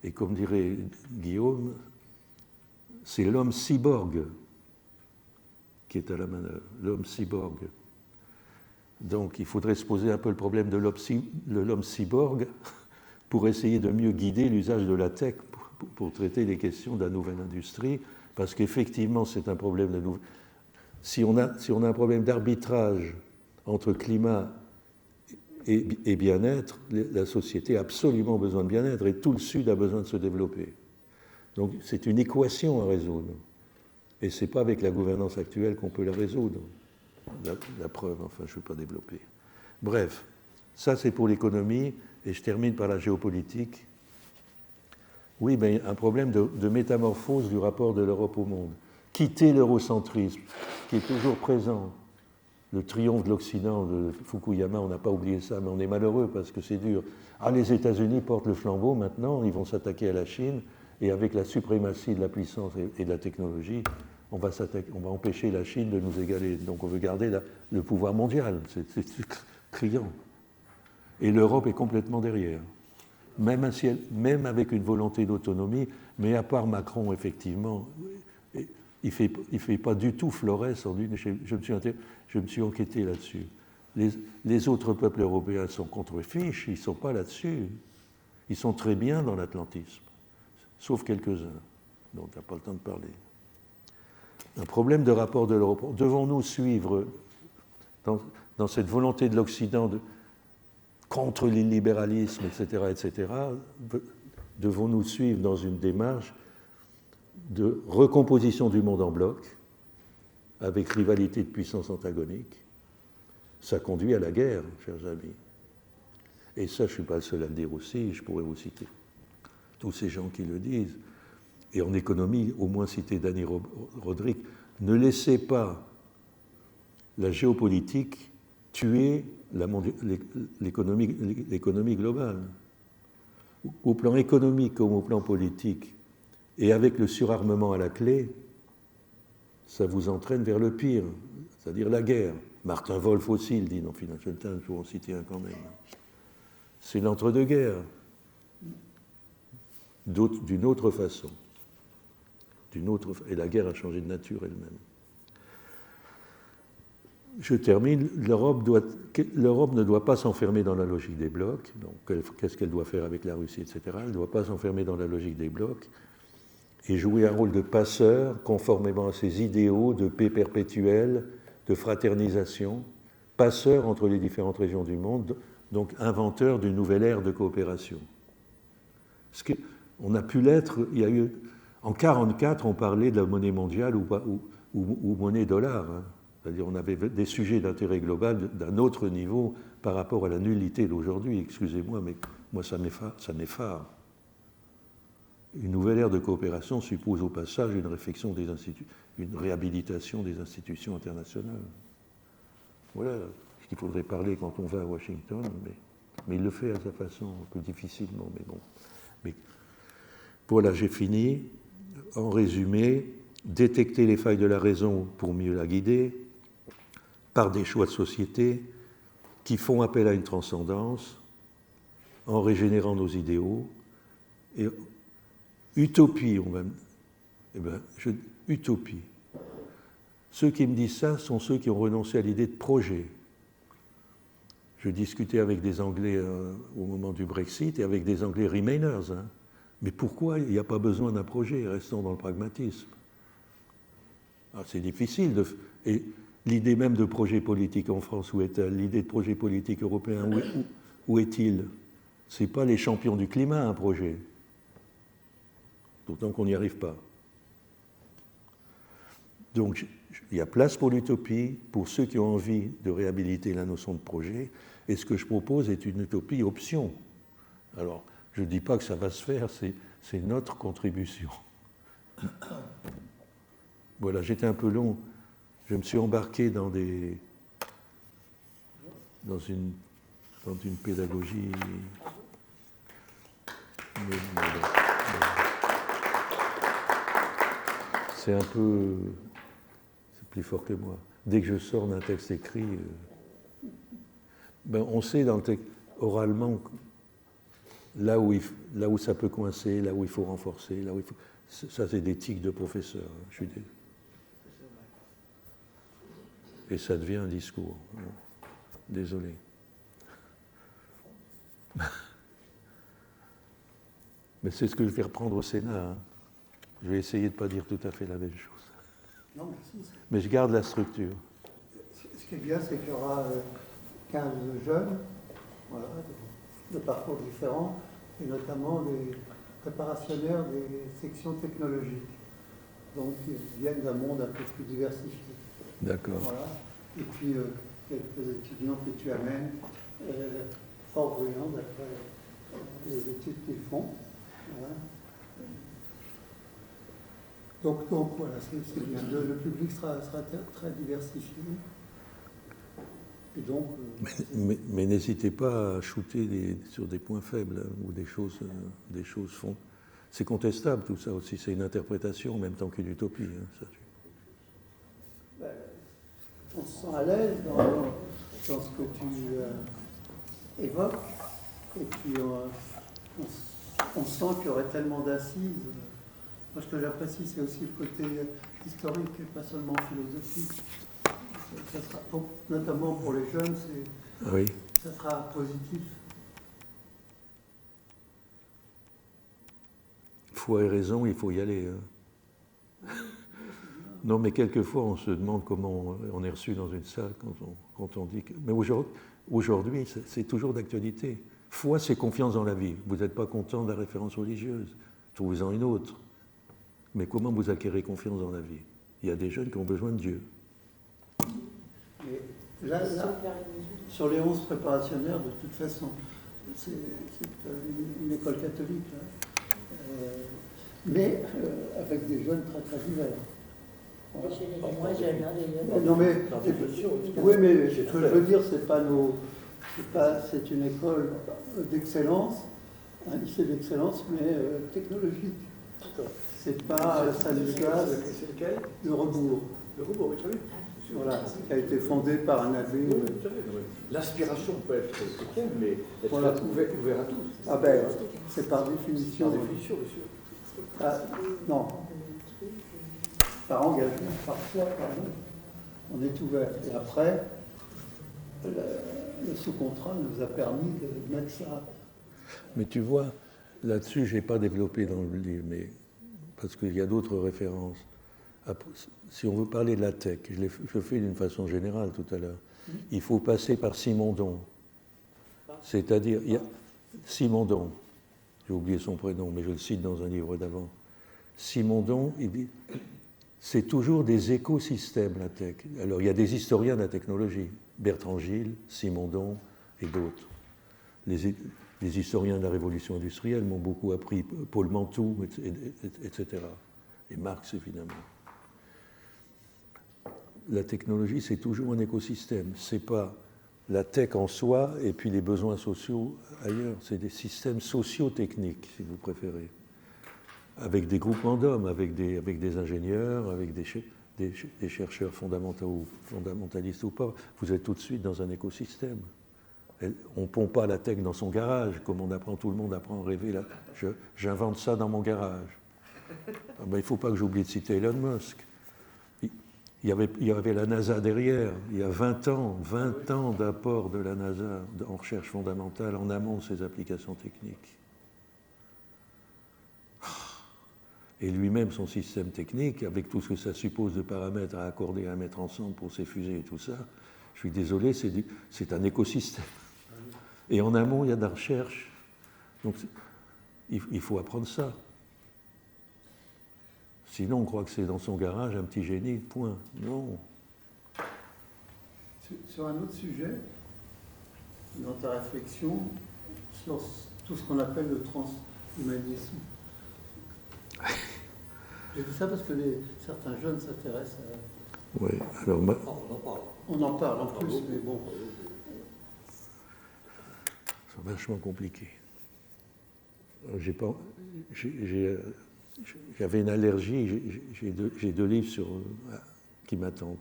Et comme dirait Guillaume, c'est l'homme cyborg qui est à la manœuvre, l'homme cyborg. Donc il faudrait se poser un peu le problème de l'homme cyborg pour essayer de mieux guider l'usage de la tech pour traiter les questions de la nouvelle industrie, parce qu'effectivement c'est un problème si on a un problème d'arbitrage entre climat et bien-être, la société a absolument besoin de bien-être et tout le Sud a besoin de se développer. Donc c'est une équation à résoudre. Et ce n'est pas avec la gouvernance actuelle qu'on peut la résoudre. La preuve, enfin, je ne vais pas développer. Bref, ça c'est pour l'économie, et je termine par la géopolitique. Oui, mais un problème de métamorphose du rapport de l'Europe au monde. Quitter l'eurocentrisme, qui est toujours présent. Le triomphe de l'Occident de Fukuyama, on n'a pas oublié ça, mais on est malheureux parce que c'est dur. Ah, les États-Unis portent le flambeau maintenant, ils vont s'attaquer à la Chine, et avec la suprématie de la puissance et de la technologie, on va empêcher la Chine de nous égaler. Donc on veut garder le pouvoir mondial, c'est criant. Et l'Europe est complètement derrière. Même avec une volonté d'autonomie, mais à part Macron, effectivement, il ne fait pas du tout Florès. Je me suis enquêté là-dessus. Les autres peuples européens sont contre-fiches, ils ne sont pas là-dessus. Ils sont très bien dans l'atlantisme, sauf quelques-uns, dont on n'a pas le temps de parler. Un problème de rapport de l'Europe. Devons-nous suivre, dans cette volonté de l'Occident contre l'illibéralisme, etc., devons-nous suivre dans une démarche de recomposition du monde en bloc, avec rivalité de puissances antagoniques? Ça conduit à la guerre, chers amis. Et ça, je ne suis pas le seul à le dire aussi, je pourrais vous citer tous ces gens qui le disent. Et en économie, au moins citer Dani Rodrik, ne laissez pas la géopolitique tuer l'économie globale. Au plan économique comme au plan politique, et avec le surarmement à la clé, ça vous entraîne vers le pire, c'est-à-dire la guerre. Martin Wolf aussi le dit dans Financial Times, je vais en citer un quand même. C'est l'entre-deux-guerres, d'une autre façon. Et la guerre a changé de nature elle-même. Je termine. L'Europe ne doit pas s'enfermer dans la logique des blocs. Donc, qu'est-ce qu'elle doit faire avec la Russie, etc. Elle ne doit pas s'enfermer dans la logique des blocs et jouer un rôle de passeur conformément à ses idéaux de paix perpétuelle, de fraternisation, passeur entre les différentes régions du monde, donc inventeur d'une nouvelle ère de coopération. On a pu l'être, il y a eu... En 1944, on parlait de la monnaie mondiale ou monnaie dollar. Hein. C'est-à-dire on avait des sujets d'intérêt global d'un autre niveau par rapport à la nullité d'aujourd'hui. Excusez-moi, mais moi ça m'effare. Une nouvelle ère de coopération suppose au passage une réflexion une réhabilitation des institutions internationales. Voilà ce qu'il faudrait parler quand on va à Washington, mais il le fait à sa façon, un peu difficilement, mais bon. Mais voilà, j'ai fini. En résumé, détecter les failles de la raison pour mieux la guider, par des choix de société qui font appel à une transcendance, en régénérant nos idéaux. Et utopie, utopie. Ceux qui me disent ça sont ceux qui ont renoncé à l'idée de projet. Je discutais avec des Anglais au moment du Brexit et avec des Anglais Remainers. Hein. Mais pourquoi il n'y a pas besoin d'un projet? Restons dans le pragmatisme. Alors, c'est difficile. Et l'idée même de projet politique en France, où est-elle? L'idée de projet politique européen, où est-il? Ce n'est pas les champions du climat, un projet. D'autant qu'on n'y arrive pas. Donc, il y a place pour l'utopie, pour ceux qui ont envie de réhabiliter la notion de projet. Et ce que je propose est une utopie option. Alors, je ne dis pas que ça va se faire, c'est notre contribution. Voilà, j'étais un peu long. Je me suis embarqué dans une pédagogie. C'est un peu... C'est plus fort que moi. Dès que je sors d'un texte écrit, on sait dans le texte, oralement, là où ça peut coincer, là où il faut renforcer, là où il faut... Ça, c'est des tics de professeur. Et ça devient un discours. Désolé. Mais c'est ce que je vais reprendre au Sénat. Hein. Je vais essayer de ne pas dire tout à fait la même chose. Non, mais si. Mais je garde la structure. Ce qui est bien, c'est qu'il y aura 15 jeunes, voilà, de parcours différents, et notamment des préparationnaires des sections technologiques. Donc, ils viennent d'un monde un peu plus diversifié. D'accord. Voilà. Et puis, quelques étudiants que tu amènes, fort brillants d'après les études qu'ils font. Voilà. Donc voilà, c'est bien. Le public sera très diversifié. Et donc, mais n'hésitez pas à shooter sur des points faibles hein, ou des choses font. C'est contestable tout ça aussi, c'est une interprétation en même temps qu'une utopie. Hein, ça. On se sent à l'aise dans ce que tu évoques, et puis on sent qu'il y aurait tellement d'assises. Moi, ce que j'apprécie, c'est aussi le côté historique, et pas seulement philosophique. Ça sera, notamment pour les jeunes, oui. Ça sera positif. Foi et raison, il faut y aller. Hein. Non, mais quelquefois, on se demande comment on est reçu dans une salle quand on dit que... Mais aujourd'hui, c'est toujours d'actualité. Foi, c'est confiance dans la vie. Vous n'êtes pas content de la référence religieuse. Trouvez-en une autre. Mais comment vous acquérez confiance dans la vie? Il y a des jeunes qui ont besoin de Dieu. Et là, sur les 11 préparationnaires, de toute façon, c'est une école catholique, là. Mais avec des jeunes très très divers. Voilà. Chez les moins jeunes, hein, non mais, oui, mais ce que je veux dire, c'est une école d'excellence, un lycée d'excellence, mais technologique. C'est pas Stanislas, c'est lequel? le Rebourg. Le Rebourg, oui, très bien. Voilà, qui a été fondé par un abbé. L'inspiration peut être chrétienne, mais être voilà. ouvert à tous. Ah ben, c'est par définition. Par définition, bien sûr. Ah, non. Par engagement, par foi, pardon. On est ouvert. Et après, le sous-contrat nous a permis de mettre ça. Mais tu vois, là-dessus, je n'ai pas développé dans le livre, mais parce qu'il y a d'autres références. Après, si on veut parler de la tech, je le fais d'une façon générale tout à l'heure, il faut passer par Simondon. C'est-à-dire, il y a Simondon, j'ai oublié son prénom, mais je le cite dans un livre d'avant. Simondon, il dit, c'est toujours des écosystèmes, la tech. Alors, il y a des historiens de la technologie, Bertrand Gilles, Simondon et d'autres. Les historiens de la révolution industrielle m'ont beaucoup appris, Paul Mantoux, etc. Et Marx, évidemment. La technologie, c'est toujours un écosystème. Ce n'est pas la tech en soi et puis les besoins sociaux ailleurs. C'est des systèmes socio-techniques, si vous préférez. Avec des groupements d'hommes, avec des ingénieurs, avec des chercheurs fondamentalistes ou pas. Vous êtes tout de suite dans un écosystème. On ne pompe pas la tech dans son garage, comme tout le monde apprend à rêver. J'invente ça dans mon garage. Ah ben, il ne faut pas que j'oublie de citer Elon Musk. Il y avait la NASA derrière, il y a 20 ans d'apport de la NASA en recherche fondamentale en amont de ses applications techniques. Et lui-même, son système technique, avec tout ce que ça suppose de paramètres à accorder, à mettre ensemble pour ses fusées et tout ça, je suis désolé, c'est un écosystème. Et en amont, il y a de la recherche. Donc, il faut apprendre ça. Sinon, on croit que c'est dans son garage un petit génie, point. Non. Sur un autre sujet, dans ta réflexion, sur tout ce qu'on appelle le transhumanisme. J'ai dit ça parce que certains jeunes s'intéressent à... Oui, alors... On en parle en plus, mais bon... C'est vachement compliqué. J'avais une allergie, j'ai deux livres qui m'attendent.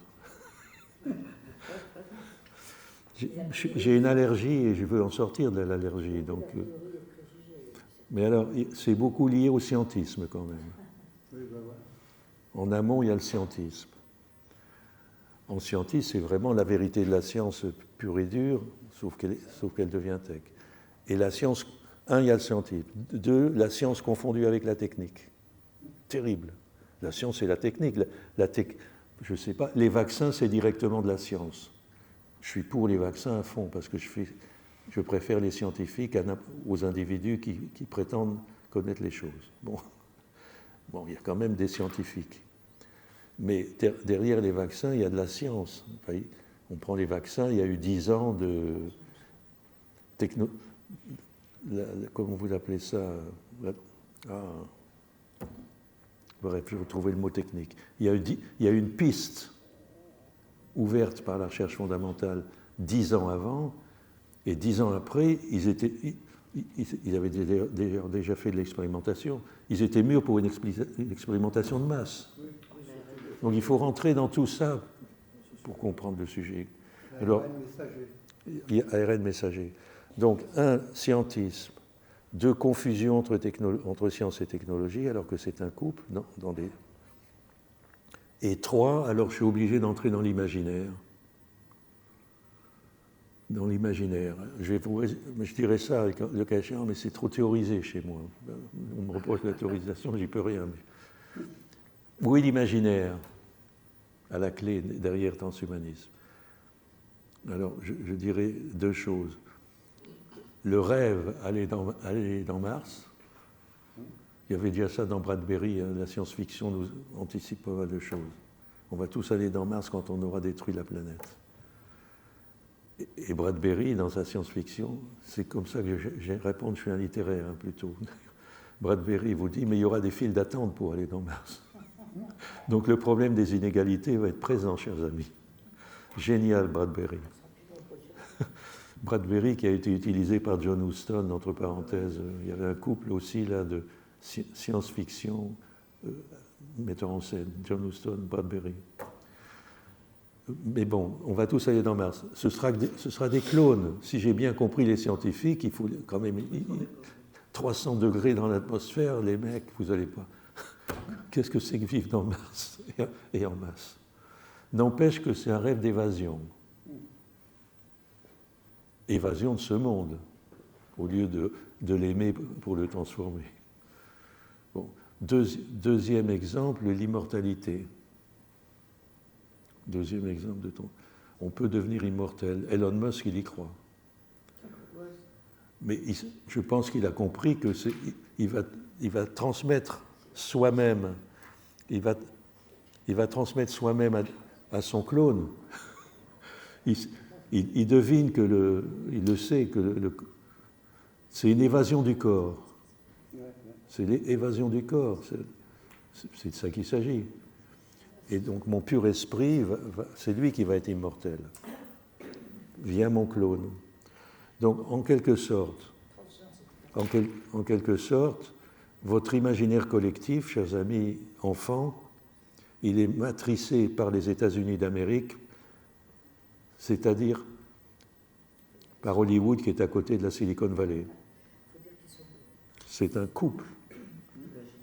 J'ai une allergie et je veux en sortir de l'allergie. Donc, mais alors, c'est beaucoup lié au scientisme quand même. En amont, il y a le scientisme. En scientisme, c'est vraiment la vérité de la science pure et dure, sauf qu'elle devient tech. Et la science, il y a le scientisme. 2, la science confondue avec la technique. Terrible. La science et la technique. je ne sais pas. Les vaccins, c'est directement de la science. Je suis pour les vaccins à fond parce que je préfère les scientifiques aux individus qui prétendent connaître les choses. Bon, il y a quand même des scientifiques. Mais derrière les vaccins, il y a de la science. Enfin, on prend les vaccins, il y a eu 10 ans de comment vous appelez ça? Bref, je vais trouver le mot technique. Il y a eu une piste ouverte par la recherche fondamentale 10 ans avant, et 10 ans après, ils avaient déjà fait de l'expérimentation. Ils étaient mûrs pour une expérimentation de masse. Donc il faut rentrer dans tout ça pour comprendre le sujet. Alors, il y a ARN messager. Donc, 1, scientisme. 2, confusion entre science et technologie, alors que c'est un couple. Non, Et 3, alors je suis obligé d'entrer dans l'imaginaire. Dans l'imaginaire. Je dirais ça avec le cas échéant, mais c'est trop théorisé chez moi. On me reproche la théorisation, j'y peux rien. Mais... Où est l'imaginaire à la clé derrière transhumanisme? Alors, je dirais 2 choses. Le rêve, aller dans Mars. Il y avait déjà ça dans Bradbury, hein, la science-fiction nous anticipe pas mal de choses. On va tous aller dans Mars quand on aura détruit la planète. Et Bradbury, dans sa science-fiction, c'est comme ça que je réponds, je suis un littéraire hein, plutôt. Bradbury vous dit, mais il y aura des files d'attente pour aller dans Mars. Donc le problème des inégalités va être présent, chers amis. Génial, Bradbury. Bradbury qui a été utilisé par John Huston, entre parenthèses. Il y avait un couple aussi là de science-fiction, metteur en scène, John Huston, Bradbury. Mais bon, on va tous aller dans Mars. Ce sera des clones. Si j'ai bien compris les scientifiques, il faut quand même 300 degrés dans l'atmosphère, les mecs, vous n'allez pas. Qu'est-ce que c'est que vivre dans Mars et en masse? N'empêche que c'est un rêve d'évasion. Évasion de ce monde, au lieu de l'aimer pour le transformer. Bon. Deuxième exemple, l'immortalité. Deuxième exemple de ton. On peut devenir immortel. Elon Musk, il y croit. Mais je pense qu'il a compris que il va transmettre soi-même. Il va transmettre soi-même à son clone. Il devine il le sait que c'est une évasion du corps. C'est l'évasion du corps. C'est de ça qu'il s'agit. Et donc mon pur esprit, c'est lui qui va être immortel. Via mon clone. Donc en quelque sorte, votre imaginaire collectif, chers amis enfants, il est matricé par les États-Unis d'Amérique, c'est-à-dire par Hollywood qui est à côté de la Silicon Valley. C'est un couple.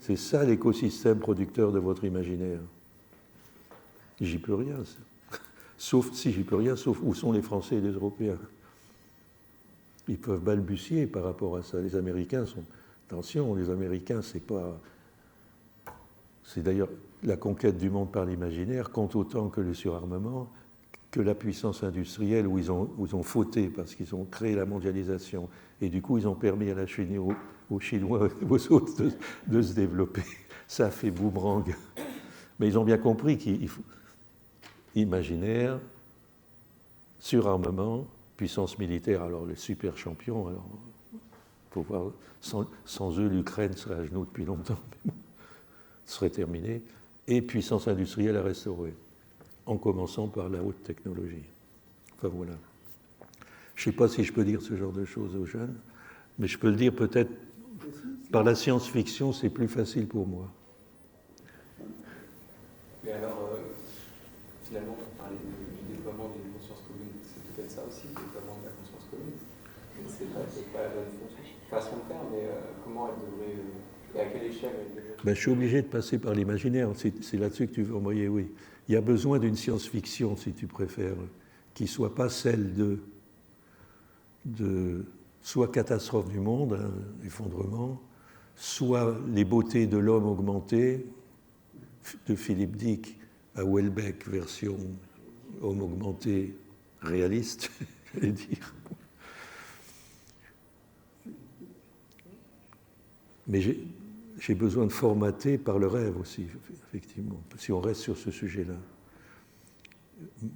C'est ça l'écosystème producteur de votre imaginaire. J'y peux rien. Sauf où sont les Français et les Européens. Ils peuvent balbutier par rapport à ça. Les Américains sont... Attention, les Américains, c'est pas... C'est d'ailleurs la conquête du monde par l'imaginaire compte autant que le surarmement, que la puissance industrielle où ils ont fauté parce qu'ils ont créé la mondialisation. Et du coup, ils ont permis à la Chine, aux Chinois, aux autres de se développer. Ça a fait boomerang. Mais ils ont bien compris qu'il faut imaginaire, surarmement, puissance militaire, alors les super champions, alors faut voir, sans eux, l'Ukraine serait à genoux depuis longtemps, serait terminée, et puissance industrielle à restaurer, en commençant par la haute technologie. Enfin voilà. Je ne sais pas si je peux dire ce genre de choses aux jeunes, mais je peux le dire peut-être par la science-fiction, c'est plus facile pour moi. Mais alors, finalement, on parlait du déploiement d'une conscience commune, c'est peut-être ça aussi, le déploiement de la conscience commune. C'est pas la bonne façon de faire, mais comment elle devrait, et à quelle échelle elle devrait... Ben, je suis obligé de passer par l'imaginaire, c'est là-dessus que tu veux envoyer, oui. Il y a besoin d'une science-fiction, si tu préfères, qui ne soit pas celle de soit catastrophe du monde, hein, effondrement, soit les beautés de l'homme augmenté, de Philippe Dick, à Houellebecq, version homme augmenté réaliste, j'allais dire. Mais j'ai besoin de formater par le rêve aussi, effectivement, si on reste sur ce sujet-là.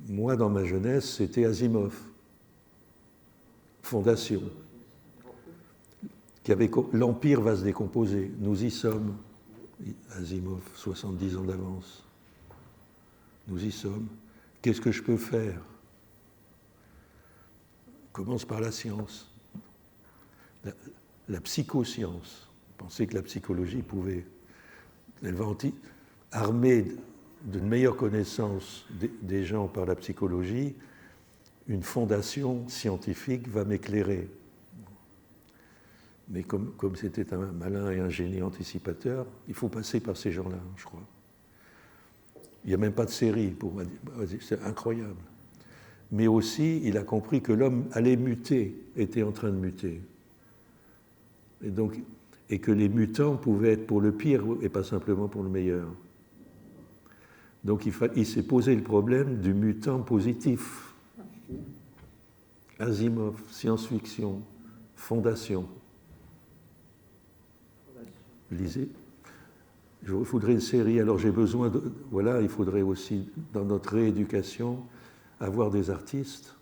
Moi, dans ma jeunesse, c'était Asimov, Fondation, l'Empire va se décomposer, nous y sommes, Asimov, 70 ans d'avance, nous y sommes. Qu'est-ce que je peux faire? Commence par la science, la psychoscience. Pensez que la psychologie pouvait, elle va armer d'une meilleure connaissance des gens par la psychologie, une fondation scientifique va m'éclairer. Mais comme c'était un malin et un génie anticipateur, il faut passer par ces gens-là, je crois. Il n'y a même pas de série, c'est incroyable. Mais aussi, il a compris que l'homme allait muter, était en train de muter. Et que les mutants pouvaient être pour le pire et pas simplement pour le meilleur. Donc il s'est posé le problème du mutant positif. Asimov, science-fiction, Fondation. Lisez. Il faudrait une série. Alors j'ai besoin de... Voilà, il faudrait aussi, dans notre rééducation, avoir des artistes,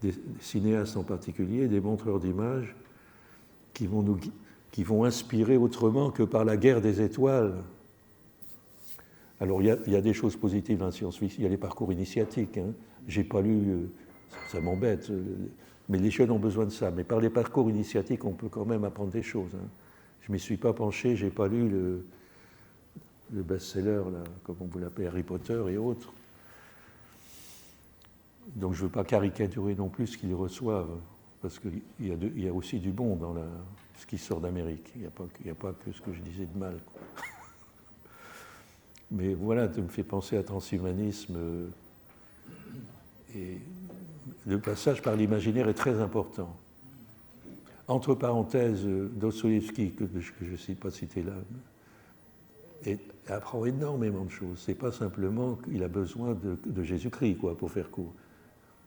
des cinéastes en particulier, des montreurs d'images, qui vont inspirer autrement que par la guerre des étoiles. Alors, il y a des choses positives dans la science-fiction. Il y a les parcours initiatiques. Hein. J'ai pas lu, ça m'embête, mais les jeunes ont besoin de ça. Mais par les parcours initiatiques, on peut quand même apprendre des choses. Hein. Je ne m'y suis pas penché, j'ai pas lu le best-seller, là, comme on vous l'appelle, Harry Potter et autres. Donc, je ne veux pas caricaturer non plus ce qu'ils reçoivent, parce qu'il y a aussi du bon dans ce qui sort d'Amérique. Il n'y a pas que ce que je disais de mal. Quoi. Mais voilà, ça me fait penser à transhumanisme. Et le passage par l'imaginaire est très important. Entre parenthèses, Dostoïevski, que je ne sais pas citer là, apprend énormément de choses. Ce n'est pas simplement qu'il a besoin de Jésus-Christ, quoi, pour faire court.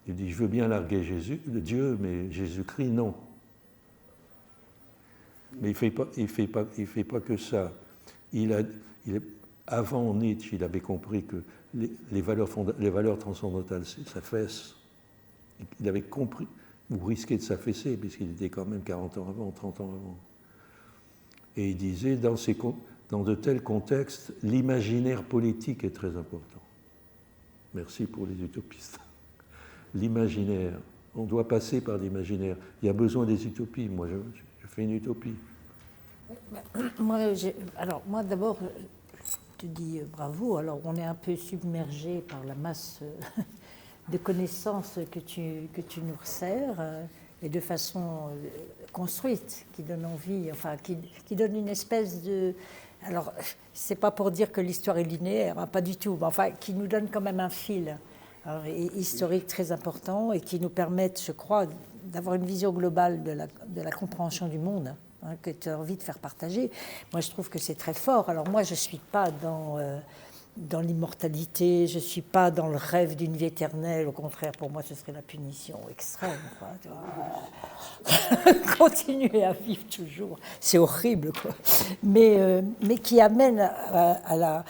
Il dit, je veux bien larguer Dieu, mais Jésus-Christ, non. Mais il fait pas que ça. Avant Nietzsche, il avait compris que les valeurs transcendantales s'affaissent. Il avait compris, ou risquait de s'affaisser, puisqu'il était quand même 40 ans avant, 30 ans avant. Et il disait, dans de tels contextes, l'imaginaire politique est très important. Merci pour les utopistes. L'imaginaire, on doit passer par l'imaginaire. Il y a besoin des utopies. Moi, je fais une utopie. Moi d'abord, je te dis bravo. Alors, on est un peu submergé par la masse de connaissances que tu nous resserres, et de façon construite, qui donne envie, enfin, qui donne une espèce de... Alors, c'est pas pour dire que l'histoire est linéaire, hein, pas du tout, mais enfin, qui nous donne quand même un fil historique très important et qui nous permettent, je crois, d'avoir une vision globale de la compréhension du monde, hein, que tu as envie de faire partager. Moi, je trouve que c'est très fort. Alors moi, je ne suis pas dans l'immortalité, je ne suis pas dans le rêve d'une vie éternelle. Au contraire, pour moi, ce serait la punition extrême. Quoi, tu vois. Continuer à vivre toujours, c'est horrible, quoi. Mais qui amène à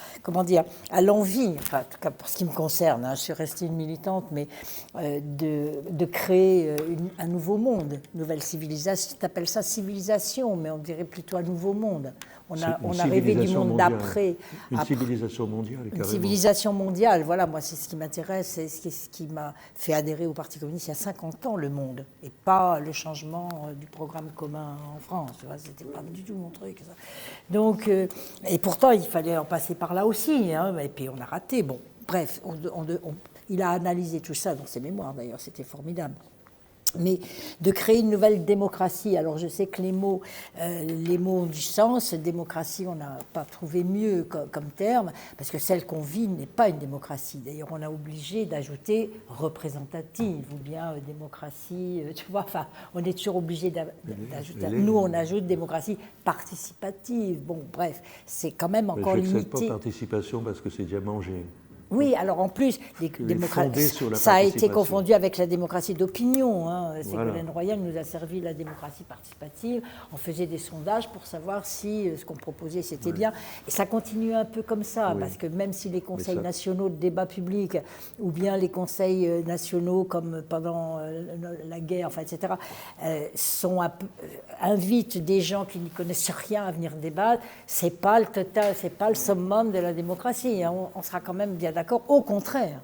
l'envie, enfin, en tout cas pour ce qui me concerne, hein, je suis restée une militante, mais de créer un nouveau monde, une nouvelle civilisation. Tu appelles ça civilisation, mais on dirait plutôt un nouveau monde. On a rêvé du monde d'après. Une civilisation mondiale, carrément. Une civilisation mondiale, voilà, moi c'est ce qui m'intéresse, c'est ce qui m'a fait adhérer au Parti communiste il y a 50 ans, le monde, et pas le changement du programme commun en France, tu vois, c'était pas du tout mon truc. Ça. Donc, et pourtant il fallait en passer par là aussi, hein, et puis on a raté. Bon, bref, il a analysé tout ça dans ses mémoires d'ailleurs, c'était formidable. Mais de créer une nouvelle démocratie. Alors je sais que les mots ont du sens. Démocratie, on n'a pas trouvé mieux comme terme, parce que celle qu'on vit n'est pas une démocratie. D'ailleurs, on a obligé d'ajouter représentative ou bien démocratie. Tu vois, enfin, on est toujours obligé d'ajouter. Nous, on ajoute démocratie participative. Bon, bref, c'est quand même encore limité. Je n'accepte pas participation parce que c'est déjà mangé. Oui, alors en plus, fondée sur la ça a été participation. confondu avec la démocratie d'opinion. Hein. Voilà. Ségolène Royal nous a servi la démocratie participative. On faisait des sondages pour savoir si ce qu'on proposait c'était bien. Et ça continue un peu comme ça, Oui. parce que même si les conseils ça- nationaux de débat public, ou bien les conseils nationaux comme pendant la guerre, enfin, etc., invitent des gens qui n'y connaissent rien à venir débattre, c'est pas le total, c'est pas le summum de la démocratie. Hein. On sera quand même bien d'accord. Au contraire,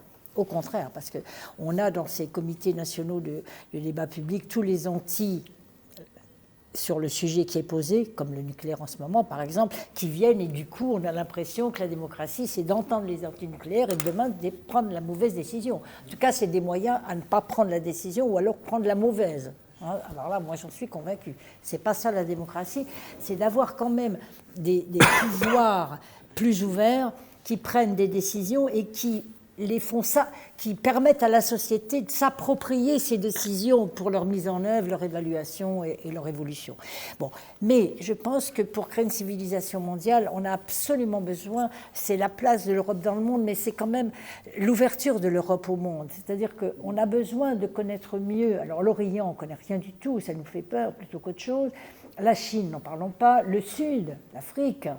parce qu'on a dans ces comités nationaux de débat public tous les anti sur le sujet qui est posé, comme le nucléaire en ce moment, par exemple, qui viennent et du coup, on a l'impression que la démocratie, c'est d'entendre les antinucléaires et demain de prendre la mauvaise décision. En tout cas, c'est des moyens à ne pas prendre la décision ou alors prendre la mauvaise. Alors là, moi, j'en suis convaincue. C'est pas ça la démocratie, c'est d'avoir quand même des pouvoirs plus ouverts qui prennent des décisions et qui les font ça, qui permettent à la société de s'approprier ces décisions pour leur mise en œuvre, leur évaluation et leur évolution. Bon, mais je pense que pour créer une civilisation mondiale, on a absolument besoin, c'est la place de l'Europe dans le monde, mais c'est quand même l'ouverture de l'Europe au monde. C'est-à-dire qu'on a besoin de connaître mieux. Alors l'Orient, on ne connaît rien du tout, ça nous fait peur plutôt qu'autre chose. La Chine, n'en parlons pas. Le Sud, l'Afrique.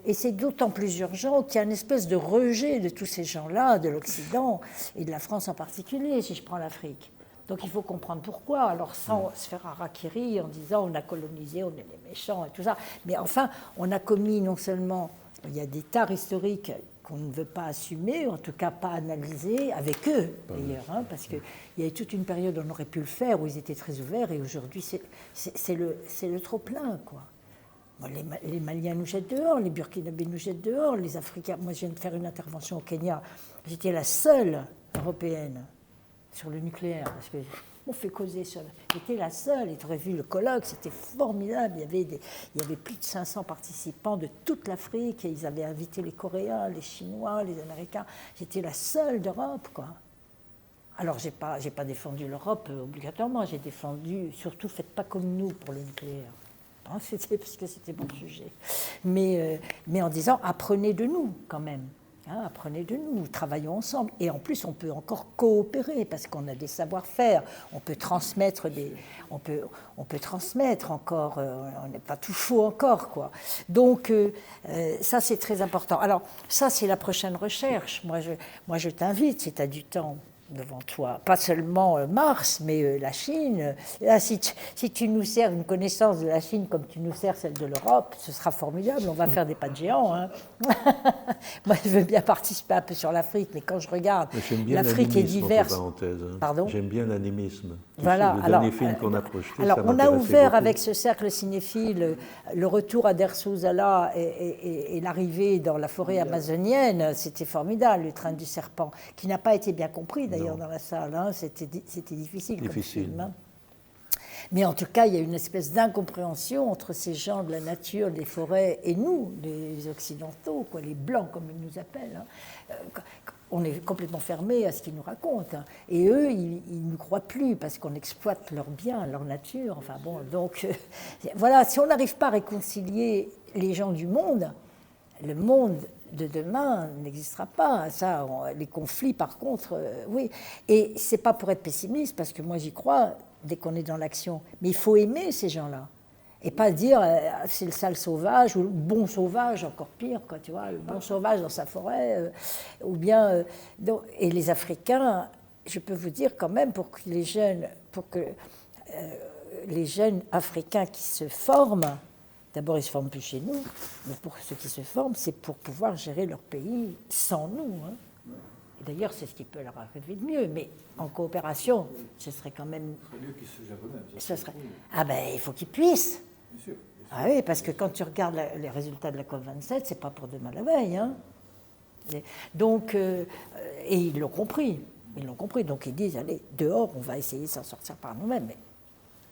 Et c'est d'autant plus urgent qu'il y a une espèce de rejet de tous ces gens-là, de l'Occident et de la France en particulier, si je prends l'Afrique. Donc il faut comprendre pourquoi. Alors sans se faire harakiri en disant on a colonisé, on est les méchants et tout ça. Mais enfin, on a commis non seulement, il y a des tares historiques qu'on ne veut pas assumer, en tout cas pas analyser avec eux d'ailleurs, hein, parce qu'il y a eu toute une période où on aurait pu le faire, où ils étaient très ouverts, et aujourd'hui c'est le trop-plein, quoi. Bon, les Maliens nous jettent dehors, les Burkinabés nous jettent dehors, les Africains. Moi, je viens de faire une intervention au Kenya. J'étais la seule européenne sur le nucléaire, parce qu'on fait causer sur. J'étais la seule, et tu aurais vu le colloque, c'était formidable. Il y avait plus de 500 participants de toute l'Afrique, et ils avaient invité les Coréens, les Chinois, les Américains. J'étais la seule d'Europe, quoi. Alors, j'ai pas défendu l'Europe obligatoirement, j'ai défendu, surtout, faites pas comme nous pour le nucléaire. C'était parce que c'était mon sujet. Mais en disant, apprenez de nous quand même. Hein, apprenez de nous, travaillons ensemble. Et en plus, on peut encore coopérer parce qu'on a des savoir-faire. On peut transmettre on peut transmettre encore. On n'est pas tout faux encore, quoi. Donc, ça, c'est très important. Alors, ça, c'est la prochaine recherche. Moi, je t'invite, si tu as du temps devant toi, pas seulement Mars, mais la Chine. Là, si tu nous sers une connaissance de la Chine comme tu nous sers celle de l'Europe, ce sera formidable, on va faire des pas de géants. Hein. Moi, je veux bien participer un peu sur l'Afrique, mais quand je regarde, l'Afrique est diverse. Pardon ? J'aime bien l'animisme. Voilà. Le dernier film qu'on a projeté, alors, ça on a ouvert beaucoup. avec ce cercle cinéphile le retour à Dersouzala et l'arrivée dans la forêt amazonienne. C'était formidable, le train du serpent, qui n'a pas été bien compris d'ailleurs dans la salle. Hein. C'était difficile comme film. Hein. Mais en tout cas, il y a une espèce d'incompréhension entre ces gens de la nature, des forêts, et nous, les Occidentaux, quoi, les Blancs, comme ils nous appellent. Hein. On est complètement fermés à ce qu'ils nous racontent. Hein. Et eux, ils ne nous croient plus parce qu'on exploite leurs biens, leur nature. Enfin bon, donc, voilà, si on n'arrive pas à réconcilier les gens du monde, le monde de demain n'existera pas. Ça, les conflits, par contre, oui. Et c'est pas pour être pessimiste, parce que moi, j'y crois dès qu'on est dans l'action. Mais il faut aimer ces gens-là. Et pas dire c'est le sale sauvage ou le bon sauvage, encore pire, quoi, tu vois, le bon sauvage dans sa forêt, ou bien. Et les Africains, je peux vous dire quand même, pour que les jeunes Africains qui se forment, d'abord ils se forment plus chez nous, mais pour ceux qui se forment, c'est pour pouvoir gérer leur pays sans nous. Hein. Et d'ailleurs, c'est ce qui peut leur arriver de mieux, mais en coopération, ce serait quand même. Ce serait mieux qu'ils se gèrent eux-mêmes. Ce serait. Ah ben, il faut qu'ils puissent. Bien sûr. Ah oui, parce que quand tu regardes les résultats de la COP27, c'est pas pour demain la veille. Hein. Donc, et ils l'ont compris. Ils l'ont compris. Donc ils disent, allez, dehors, on va essayer de s'en sortir par nous-mêmes. Mais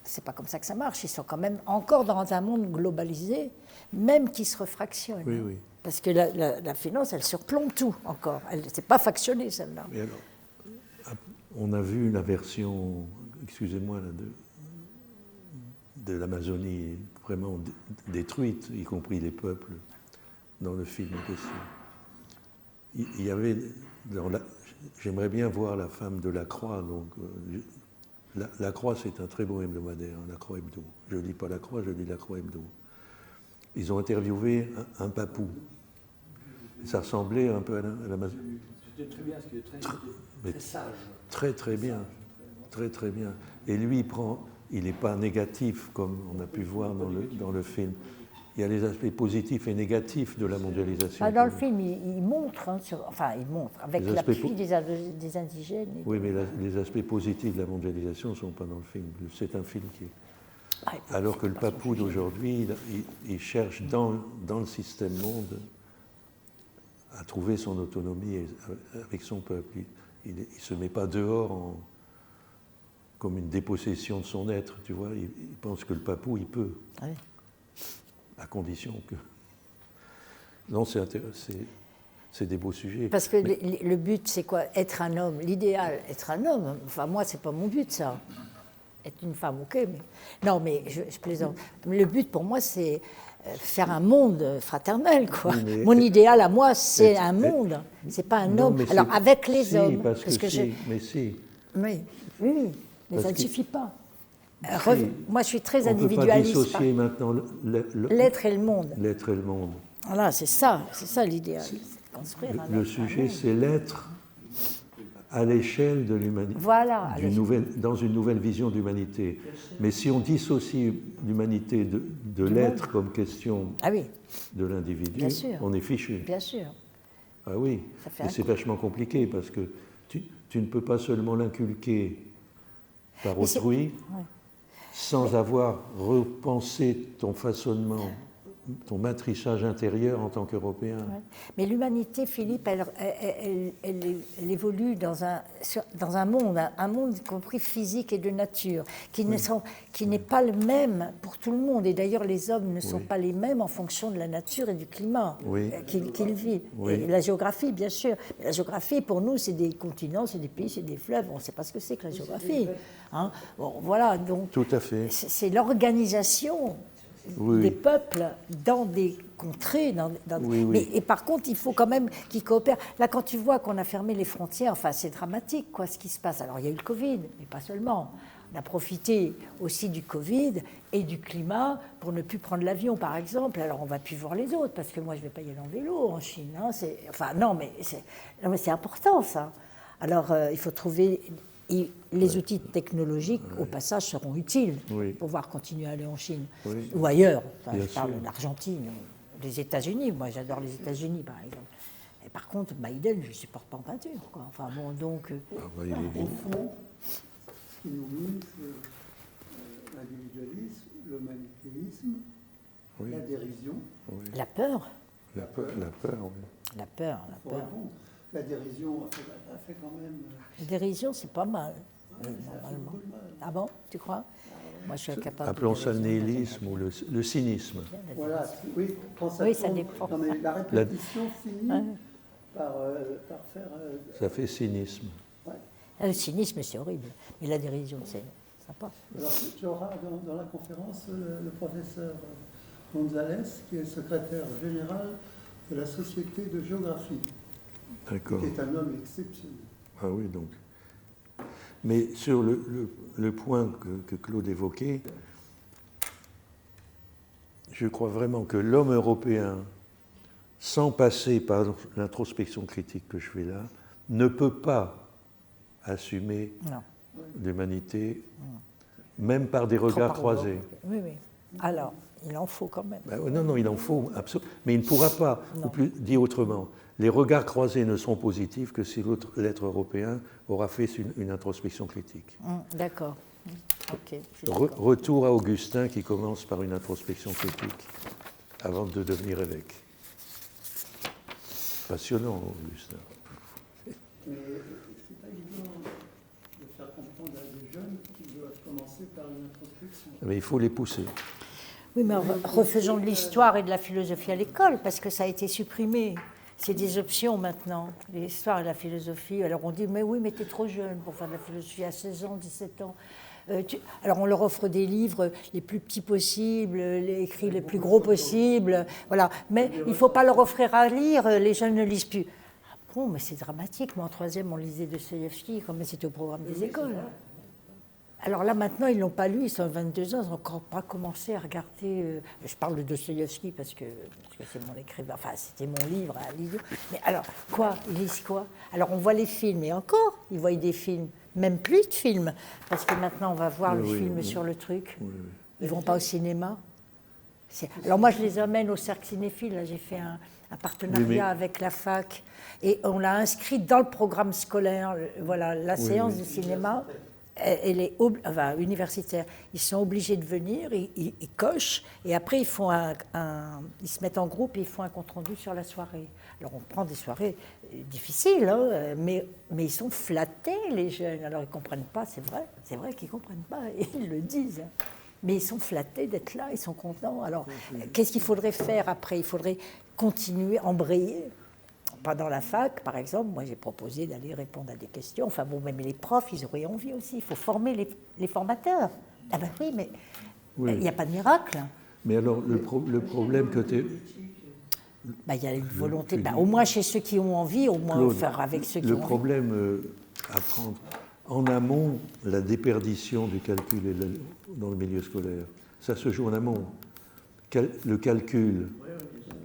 c'est pas comme ça que ça marche. Ils sont quand même encore dans un monde globalisé, même qui se refractionne. Oui, oui. Parce que la finance, elle surplombe tout encore. Elle n'est pas factionnée, celle-là. Et alors, on a vu la version, excusez-moi, là, de l'Amazonie vraiment détruite, y compris les peuples, dans le film en question. il y avait j'aimerais bien voir La Femme de la Croix. Donc, la Croix, c'est un très beau hebdomadaire, La Croix Hebdo. Je ne lis pas La Croix, je lis La Croix Hebdo. Ils ont interviewé un papou. Ça ressemblait un peu à la C'était très bien, c'était très sage. Très, très bien. Très, très bien. Et lui, il n'est pas négatif, comme on a pu voir dans le film. Il y a les aspects positifs et négatifs de la mondialisation. Dans le film, il montre, il montre, avec l'appui des indigènes. Oui, mais les aspects positifs de la mondialisation ne sont pas dans le film. C'est un film qui est... Alors que le papou d'aujourd'hui, il cherche dans le système monde à trouver son autonomie avec son peuple. Il ne se met pas dehors comme une dépossession de son être, tu vois. Il pense que le papou, il peut. Oui. À condition que... Non, c'est des beaux sujets. Parce que le but, c'est quoi? Être un homme. L'idéal, être un homme. Enfin, moi, c'est pas mon but, ça. Être une femme, ok, mais... Non, mais je plaisante. Le but, pour moi, c'est faire un monde fraternel, quoi. Oui, mon idéal, à moi, c'est un monde. C'est pas un homme. Alors, avec les hommes. Parce que mais si. Oui, mais ça ne suffit pas. Moi, je suis très individualiste. On ne peut pas dissocier maintenant l'être et le monde. L'être et le monde. Voilà, c'est ça l'idéal. Le sujet, c'est l'être à l'échelle de l'humanité. Voilà. Dans une nouvelle vision d'humanité. Mais si on dissocie l'humanité de l'être comme question de l'individu, on est fichu. Bien sûr. Ah oui, et c'est vachement compliqué parce que tu ne peux pas seulement l'inculquer par autrui, sans avoir repensé ton façonnement, ton matrissage intérieur en tant qu'Européen. Ouais. Mais l'humanité, Philippe, elle évolue dans un monde y compris physique et de nature, qui n'est pas le même pour tout le monde. Et d'ailleurs, les hommes ne sont pas les mêmes en fonction de la nature et du climat qu'ils vivent. Oui. Et la géographie, bien sûr. Mais la géographie, pour nous, c'est des continents, c'est des pays, c'est des fleuves. On ne sait pas ce que c'est que la géographie. Hein? Bon, voilà, donc... Tout à fait. C'est l'organisation des peuples dans des contrées. Et par contre, il faut quand même qu'ils coopèrent. Là, quand tu vois qu'on a fermé les frontières, enfin, c'est dramatique, quoi, ce qui se passe. Alors, il y a eu le Covid, mais pas seulement. On a profité aussi du Covid et du climat pour ne plus prendre l'avion, par exemple. Alors, on ne va plus voir les autres, parce que moi, je ne vais pas y aller en vélo en Chine. Hein. Non, mais c'est important, ça. Alors, il faut trouver... les outils technologiques, au passage, seront utiles pour pouvoir continuer à aller en Chine ou ailleurs. Enfin, je parle de l'Argentine, des États-Unis. Moi, j'adore les États-Unis, par exemple. Et par contre, Biden, je ne supporte pas en peinture. Quoi. Enfin, bon, donc... Au fond, ce qui nous mine, c'est l'individualisme, le manichéisme, la dérision. La peur. La peur, oui. La peur. La dérision a fait quand même... La dérision, c'est pas mal, normalement. Ah bon, tu crois? Moi, je suis incapable. Appelons ça le nihilisme ou le cynisme. Voilà, oui, quand ça dépend. Non, mais la répétition finit par faire... Ça fait cynisme. Ouais. Le cynisme, c'est horrible, mais la dérision, c'est sympa. Alors, tu auras dans la conférence le professeur Gonzalez, qui est secrétaire général de la Société de géographie. D'accord. Qui est un homme exceptionnel. Ah oui, donc. Mais sur le point que Claude évoquait, je crois vraiment que l'homme européen, sans passer par l'introspection critique que je fais là, ne peut pas assumer l'humanité, même par des regards croisés. Oui. Alors, il en faut quand même. Non, il en faut, absolument. Mais il ne pourra pas, ou plus dit autrement, les regards croisés ne seront positifs que si l'être européen aura fait une introspection critique. D'accord. Okay, retour à Augustin qui commence par une introspection critique avant de devenir évêque. Passionnant, Augustin. Mais c'est pas évident de faire comprendre à des jeunes qu'ils doivent commencer par une introspection. Mais il faut les pousser. Oui, mais refaisons de l'histoire et de la philosophie à l'école, parce que ça a été supprimé. C'est des options maintenant, l'histoire et la philosophie. Alors on dit, mais oui, mais tu es trop jeune pour faire de la philosophie à 16 ans, 17 ans. Alors on leur offre des livres les plus petits possibles, les écrits les plus gros possibles, voilà. Mais il ne faut pas leur offrir à lire, les jeunes ne lisent plus. Bon, mais c'est dramatique. Moi, en troisième, on lisait Dostoïevski, comme c'était au programme des écoles. Alors là, maintenant, ils ne l'ont pas lu, ils sont 22 ans, ils n'ont encore pas commencé à regarder. Je parle de Dostoïevski parce que c'est mon écrivain, enfin, c'était mon livre à lire. Mais alors, quoi? Ils lisent quoi? Alors, on voit les films, et encore, ils voient des films, même plus de films, parce que maintenant, on va voir le film sur le truc. Ils ne vont pas au cinéma. Alors, moi, je les emmène au cercle cinéphile. Là, j'ai fait un partenariat avec la fac, et on l'a inscrit dans le programme scolaire. Voilà, la séance de cinéma. Elle est universitaire. Ils sont obligés de venir, ils cochent, et après ils se mettent en groupe et ils font un compte-rendu sur la soirée. Alors on prend des soirées difficiles, hein, mais ils sont flattés, les jeunes. Alors ils ne comprennent pas, c'est vrai qu'ils ne comprennent pas, et ils le disent. Mais ils sont flattés d'être là, ils sont contents. Alors qu'est-ce qu'il faudrait faire après? Il faudrait continuer, embrayer. Pendant la fac, par exemple, moi j'ai proposé d'aller répondre à des questions. Enfin bon, même les profs, ils auraient envie aussi. Il faut former les formateurs. Ah ben oui, mais il n'y a pas de miracle. Mais alors, le problème que tu... Il y a une volonté, au moins chez ceux qui ont envie, au moins Claude, faire avec ceux qui ont envie. Le problème à prendre, en amont, la déperdition du calcul dans le milieu scolaire, ça se joue en amont. Le calcul...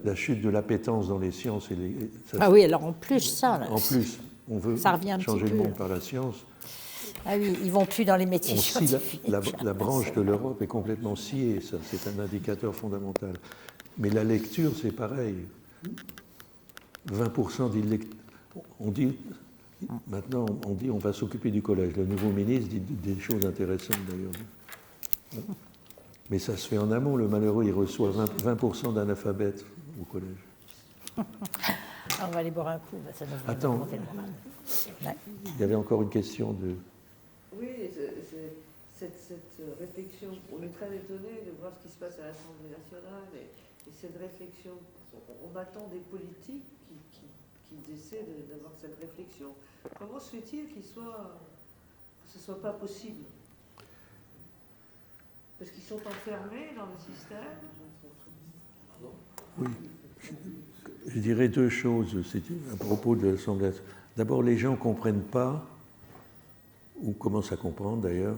La chute de l'appétence dans les sciences et les... oui, alors en plus, ça... Là, en plus, on veut changer le monde par la science. Ah oui, ils vont plus dans les métiers scientifiques. La branche de l'Europe est complètement sciée, ça, c'est un indicateur fondamental. Mais la lecture, c'est pareil. 20% on dit, maintenant, on va s'occuper du collège. Le nouveau ministre dit des choses intéressantes, d'ailleurs. Mais ça se fait en amont. Le malheureux, il reçoit 20% d'analphabètes au collège. On va aller boire un coup, ça nous Attends, monter le moral. Ouais. Il y avait encore une question de... Oui, cette réflexion, on est très étonné de voir ce qui se passe à l'Assemblée nationale et cette réflexion, on attend des politiques qui essaient d'avoir cette réflexion. Comment se fait-il que ce ne soit pas possible? Parce qu'ils sont enfermés dans le système. Oui. Je dirais deux choses à propos de l'Assemblée. D'abord, les gens ne comprennent pas, ou commencent à comprendre d'ailleurs,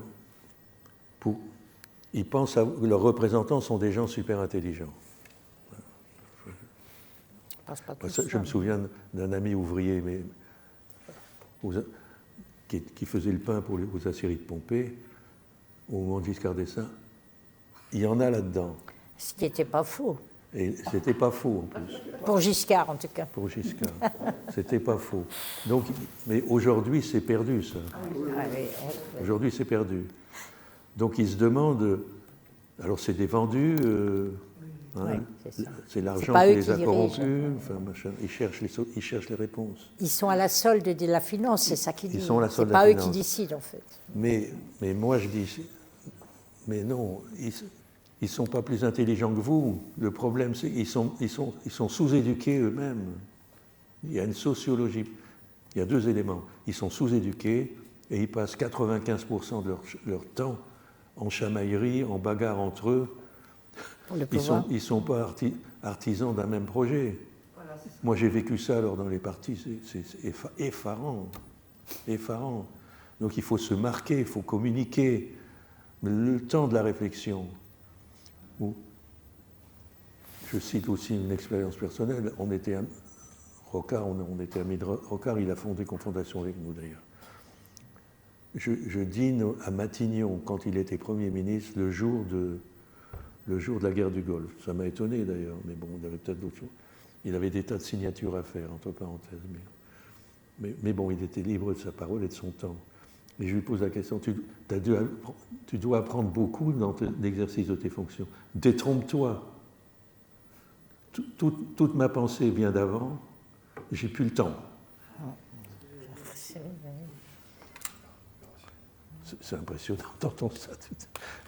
ils pensent que leurs représentants sont des gens super intelligents. Je me souviens d'un ami ouvrier qui faisait le pain aux aciéries de Pompée, au moment de Giscard d'Estaing. Il y en a là-dedans. Ce qui n'était pas faux. Et c'était pas faux en plus. Pour Giscard, en tout cas. Pour Giscard. C'était pas faux. Donc, mais aujourd'hui, c'est perdu, ça. Aujourd'hui, c'est perdu. Donc, ils se demandent. Alors, c'est des vendus. C'est l'argent qui les a corrompus. Enfin, machin. Ils cherchent les réponses. Ils sont à la solde de la finance, c'est ça qu'ils disent. Ils sont à la solde de la finance. C'est pas eux qui décident, en fait. Mais moi, je dis. Mais non, ils ne sont pas plus intelligents que vous. Le problème, c'est qu'ils sont sous-éduqués eux-mêmes. Il y a une sociologie. Il y a deux éléments. Ils sont sous-éduqués et ils passent 95% de leur temps en chamaillerie, en bagarre entre eux. Ils ne sont pas artisans d'un même projet. Voilà, moi, j'ai vécu ça alors dans les partis. C'est effarant. Effarant. Donc il faut se marquer, il faut communiquer. Mais le temps de la réflexion, je cite aussi une expérience personnelle, Rocard, on était amis de Rocard, il a fondé Confondation avec nous d'ailleurs. Je dîne à Matignon quand il était Premier ministre le jour de la guerre du Golfe. Ça m'a étonné d'ailleurs, mais bon, il y avait peut-être d'autres choses. Il avait des tas de signatures à faire, entre parenthèses. Mais bon, il était libre de sa parole et de son temps. Et je lui pose la question, tu dois apprendre beaucoup dans l'exercice de tes fonctions. Détrompe-toi. Toute ma pensée vient d'avant, j'ai plus le temps. C'est impressionnant d'entendre ça.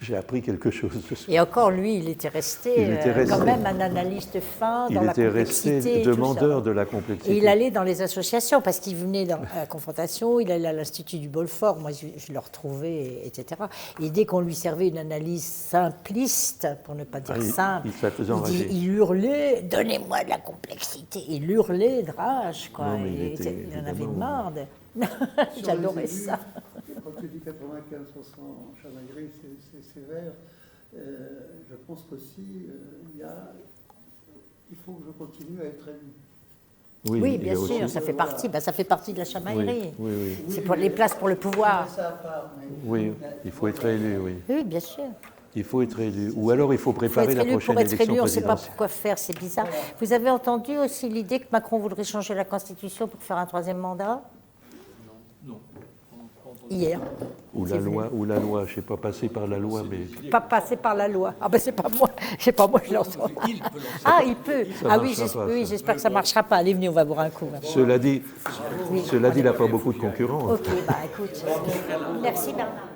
J'ai appris quelque chose. Et encore, lui, il était resté, quand même un analyste fin dans la complexité. Il était resté demandeur de la complexité. Et il allait dans les associations, parce qu'il venait dans la confrontation, il allait à l'Institut du Bolfort, moi je le retrouvais, etc. Et dès qu'on lui servait une analyse simpliste, pour ne pas dire simple, il hurlait « Donnez-moi de la complexité !» Il hurlait de rage, quoi. Non, il en avait marre. J'adorais ça. Quand tu dis 95% en chamaillerie, c'est sévère. Je pense qu'aussi, il faut que je continue à être élu. Oui, bien sûr, ça fait partie. Ça fait partie de la chamaillerie. Oui. C'est pour les places pour le pouvoir. Oui, il faut être élu, oui. Oui, bien sûr. Il faut être élu. Ou alors il faut préparer la prochaine élection présidentielle. On ne sait pas pourquoi faire, c'est bizarre. Vous avez entendu aussi l'idée que Macron voudrait changer la Constitution pour faire un troisième mandat ? Non. Hier. Ou la loi, je ne sais pas, passer par la loi, mais... Pas passer par la loi. Ah ben c'est pas moi je l'entends. Ah, il peut. Oui, j'espère que ça ne marchera pas. Allez, venez, on va boire un coup. Cela dit, il n'a pas beaucoup de concurrents. Ok, écoute. Merci Bernard.